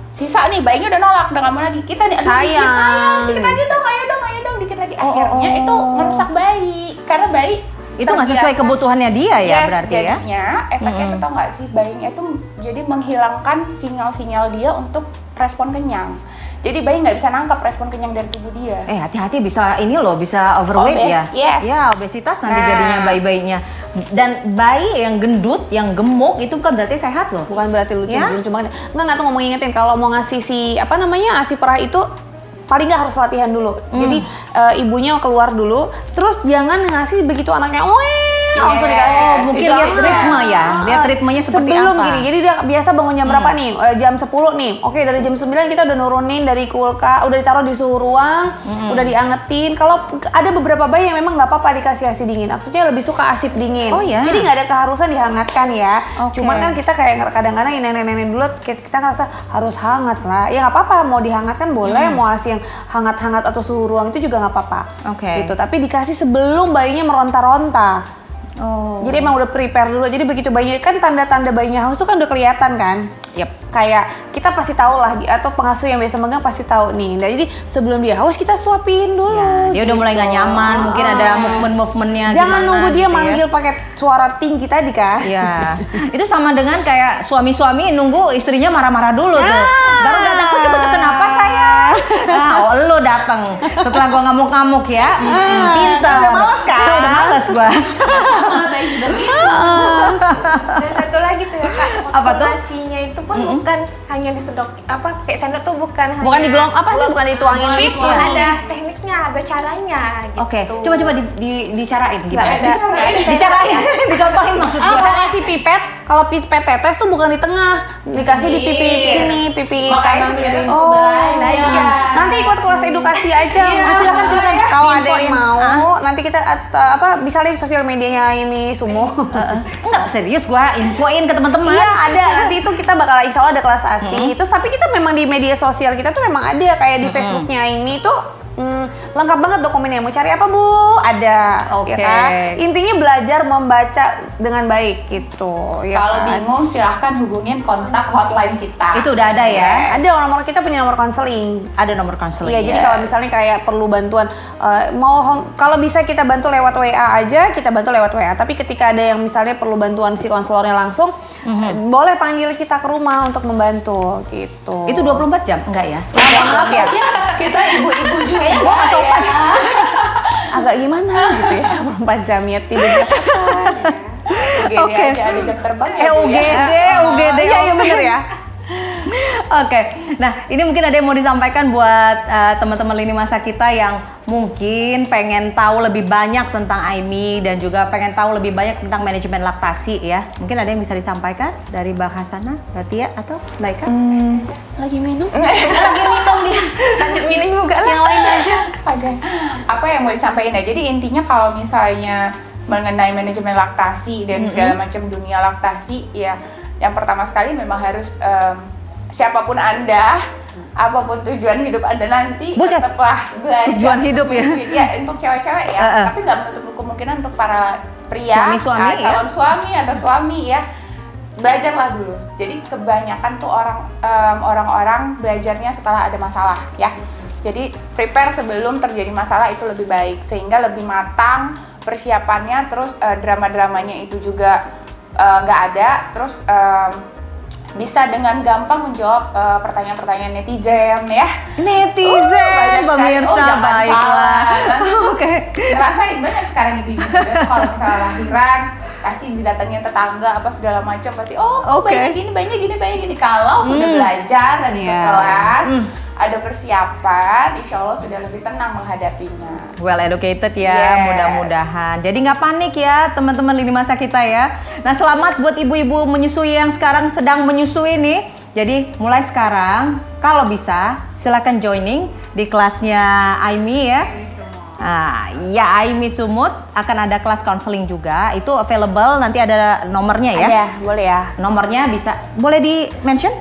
Sisa nih bayinya udah nolak, udah nggak mau lagi. Kita nih, aduh Sayang. dikit, sayang, sedikit lagi dong, ayo dong, dikit lagi. Akhirnya itu ngerusak bayi, karena bayi Itu nggak sesuai terbiasa. kebutuhannya dia ya Yes, berarti ya. jadinya efeknya tuh tau nggak sih, bayinya itu jadi menghilangkan sinyal-sinyal dia untuk respon kenyang. Jadi bayi nggak bisa nangkap respon kenyang dari tubuh dia. Hati-hati bisa ini loh, bisa overweight Obes, ya. yes. Ya, obesitas nanti Nah. jadinya bayi-bayinya. Dan bayi yang gendut, yang gemuk itu bukan berarti sehat loh. Bukan berarti lucu, Ya? lucu banget. Enggak tuh ngomong ingetin kalau mau ngasih ASI perah itu paling nggak harus latihan dulu. Jadi ibunya keluar dulu, terus jangan ngasih begitu anaknya langsung dikasih. Yes, Mungkin itu lihat bisa. ritme ya, lihat ritmenya seperti Sebelum apa. gini, jadi dia biasa bangun jam berapa nih? Jam 10 nih. Oke, dari jam 9 kita udah nurunin dari kulkas, udah ditaruh di suhu ruang, udah diangetin. Kalau ada beberapa bayi yang memang nggak apa-apa dikasih ASI dingin, maksudnya lebih suka asip dingin. Oh, ya? Jadi nggak ada keharusan dihangatkan ya. Oke. Cuman kan kita kayak kadang-kadang nenek-nenek dulu kita ngerasa harus hangat lah. Ya nggak apa-apa, mau dihangatkan boleh, mau ASI yang hangat-hangat atau suhu ruang itu juga nggak apa-apa. Oke. Gitu. Tapi dikasih sebelum bayinya meronta-ronta. Oh. Jadi emang udah prepare dulu. Jadi begitu bayinya kan tanda-tanda bayinya haus tuh kan udah kelihatan kan. Yep. Kayak kita pasti tahu lah, atau pengasuh yang biasa megang pasti tahu nih. Nah, jadi sebelum dia haus kita suapin dulu. Ya, dia udah mulai nggak gitu. nyaman, mungkin ada movement-movementnya. Jangan gimana nunggu dia gitu ya. manggil pakai suara tinggi tadi kan. Iya, itu sama dengan kayak suami-suami nunggu istrinya marah-marah dulu tuh. Baru datang, kucuk-kucuk, kenapa sayang? Nah, oh lo datang setelah gua ngamuk-ngamuk ya. Pintar. Udah males kan? Udah males gua. Dan satu lagi tuh ya kak, Apa tuh? nasinya itu pun bukan hanya disedok, pakai sendok tuh bukan hanya. Bukan digelong apa sih? Bukan dituangin Tapi gitu. ada tekniknya, ada caranya gitu. Oke, coba-coba dicarain gimana? Nggak ada. Dicarain, dicontohin maksud gua. Bisa ngasih pipet, kalau pipet tetes tuh bukan di tengah, dikasih di pipi sini, pipi Makanya kanan kiri. sebenarnya untuk belajar. Nanti ikut kelas edukasi aja. Silakan. Kalau ada yang Infoin. mau, nanti kita bisa lihat sosial medianya ini Sumo. Enggak, serius gua infoin ke teman-teman. Iya ada, nanti itu kita bakal insya Allah ada kelas ASI. Terus tapi kita memang di media sosial kita tuh memang ada kayak di Facebooknya ini tuh lengkap banget dokumennya. Mau cari apa Bu? Ada. Oke. Ya kan? Intinya belajar membaca dengan baik gitu. Ya Kalau kan? bingung silahkan hubungin kontak hotline kita. Itu udah ada ya. Ada nomor kita punya nomor konseling. Ada nomor konseling. Iya, jadi kalau misalnya kayak perlu bantuan, kalau bisa kita bantu lewat WA aja, kita bantu lewat WA. Tapi ketika ada yang misalnya perlu bantuan si konselornya langsung, boleh panggil kita ke rumah untuk membantu gitu. Itu 24 jam? Enggak ya? Maaf ya, Kita ibu-ibu juga Kayaknya ya. nggak sopan. Agak gimana gitu ya, 24 jam ya tidur kapan. UGD Oke. aja ada jam terbang ya. Bu, UGD, ya. UGD. Iya, iya bener ya. Oke, nah ini mungkin ada yang mau disampaikan buat teman-teman lini masa kita yang mungkin pengen tahu lebih banyak tentang AIMI dan juga pengen tahu lebih banyak tentang manajemen laktasi ya. Mungkin ada yang bisa disampaikan dari Mbak Hasana, Mbak Tia, atau Mbak Ika? Lagi minum? Lanjut minum juga lah. Yang lain aja. Oke. Apa yang mau disampaikan ya? Jadi intinya kalau misalnya mengenai manajemen laktasi dan segala macam dunia laktasi, ya yang pertama sekali memang harus siapapun Anda, apapun tujuan hidup Anda nanti, Buset. tetaplah belajar. Tujuan hidup ya? Ya, untuk cewek-cewek ya, tapi nggak menutup kemungkinan untuk para pria, Suami-suami ya? calon suami atau suami ya. Belajarlah dulu. Jadi kebanyakan tuh orang-orang belajarnya setelah ada masalah ya. Jadi prepare sebelum terjadi masalah itu lebih baik sehingga lebih matang persiapannya. Terus drama-dramanya itu juga nggak ada. Terus bisa dengan gampang menjawab pertanyaan-pertanyaan netizen ya. Netizen, Banyak sekali. pemirsa, jangan baiklah. salah, kan? Oke. Ngerasain banyak sekarang ibu-ibu muda tuh kalau misalnya lahiran pasti didatengin tetangga apa segala macam pasti Oke. banyak gini kalau sudah belajar dan ikut Iya. kelas ada persiapan, insya Allah sudah lebih tenang menghadapinya. Well educated ya, Yes. mudah-mudahan. Jadi nggak panik ya teman-teman lini masa kita ya. Nah selamat buat ibu-ibu menyusui yang sekarang sedang menyusui nih. Jadi mulai sekarang kalau bisa silakan joining di kelasnya Aimi ya. Nah, ya Aimi Sumut akan ada kelas counseling juga. Itu available, nanti ada nomornya ya. Ada, boleh ya. Nomornya bisa boleh di mention?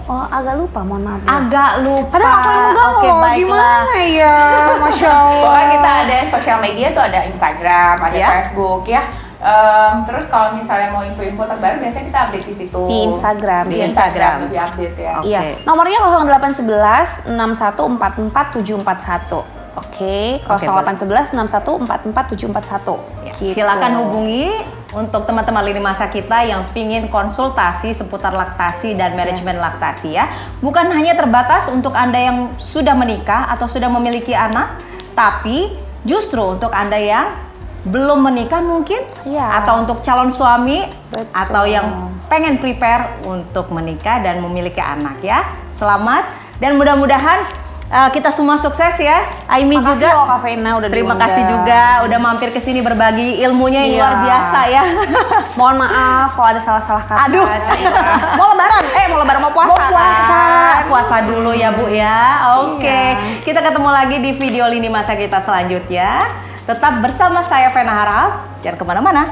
Agak lupa, mohon maaf. Agak lupa. Padahal aku yang megang Oke, loh, baiklah. gimana ya, Masya Allah. Pokoknya kita ada sosial media tuh ada Instagram, ada Ya. Facebook ya. Terus kalau misalnya mau info-info terbaru biasanya kita update di situ. Di Instagram. Di Di Instagram Instagram. lebih update ya. Oke. Iya, nomornya 0811 6144 741. Oke, 0811 6144 741. Ya, Gitu. silakan hubungi untuk teman-teman lini masa kita yang pingin konsultasi seputar laktasi dan manajemen laktasi ya. Bukan hanya terbatas untuk Anda yang sudah menikah atau sudah memiliki anak, tapi justru untuk Anda yang belum menikah mungkin, Iya. atau untuk calon suami, Betul. atau yang pengen prepare untuk menikah dan memiliki anak ya. Selamat dan mudah-mudahan kita semua sukses ya. Aimi Makasih juga. loh Kak Vena udah Terima diundang. kasih juga udah mampir ke sini berbagi ilmunya yang Iya. luar biasa ya. Mohon maaf kalau ada salah-salah kata. Aduh. Caira. Mau lebaran, mau puasa. Mau puasa, kan? puasa dulu ya Bu ya. Oke, kita ketemu lagi di video lini masa kita selanjutnya. Tetap bersama saya Vena Harahap, jangan kemana-mana.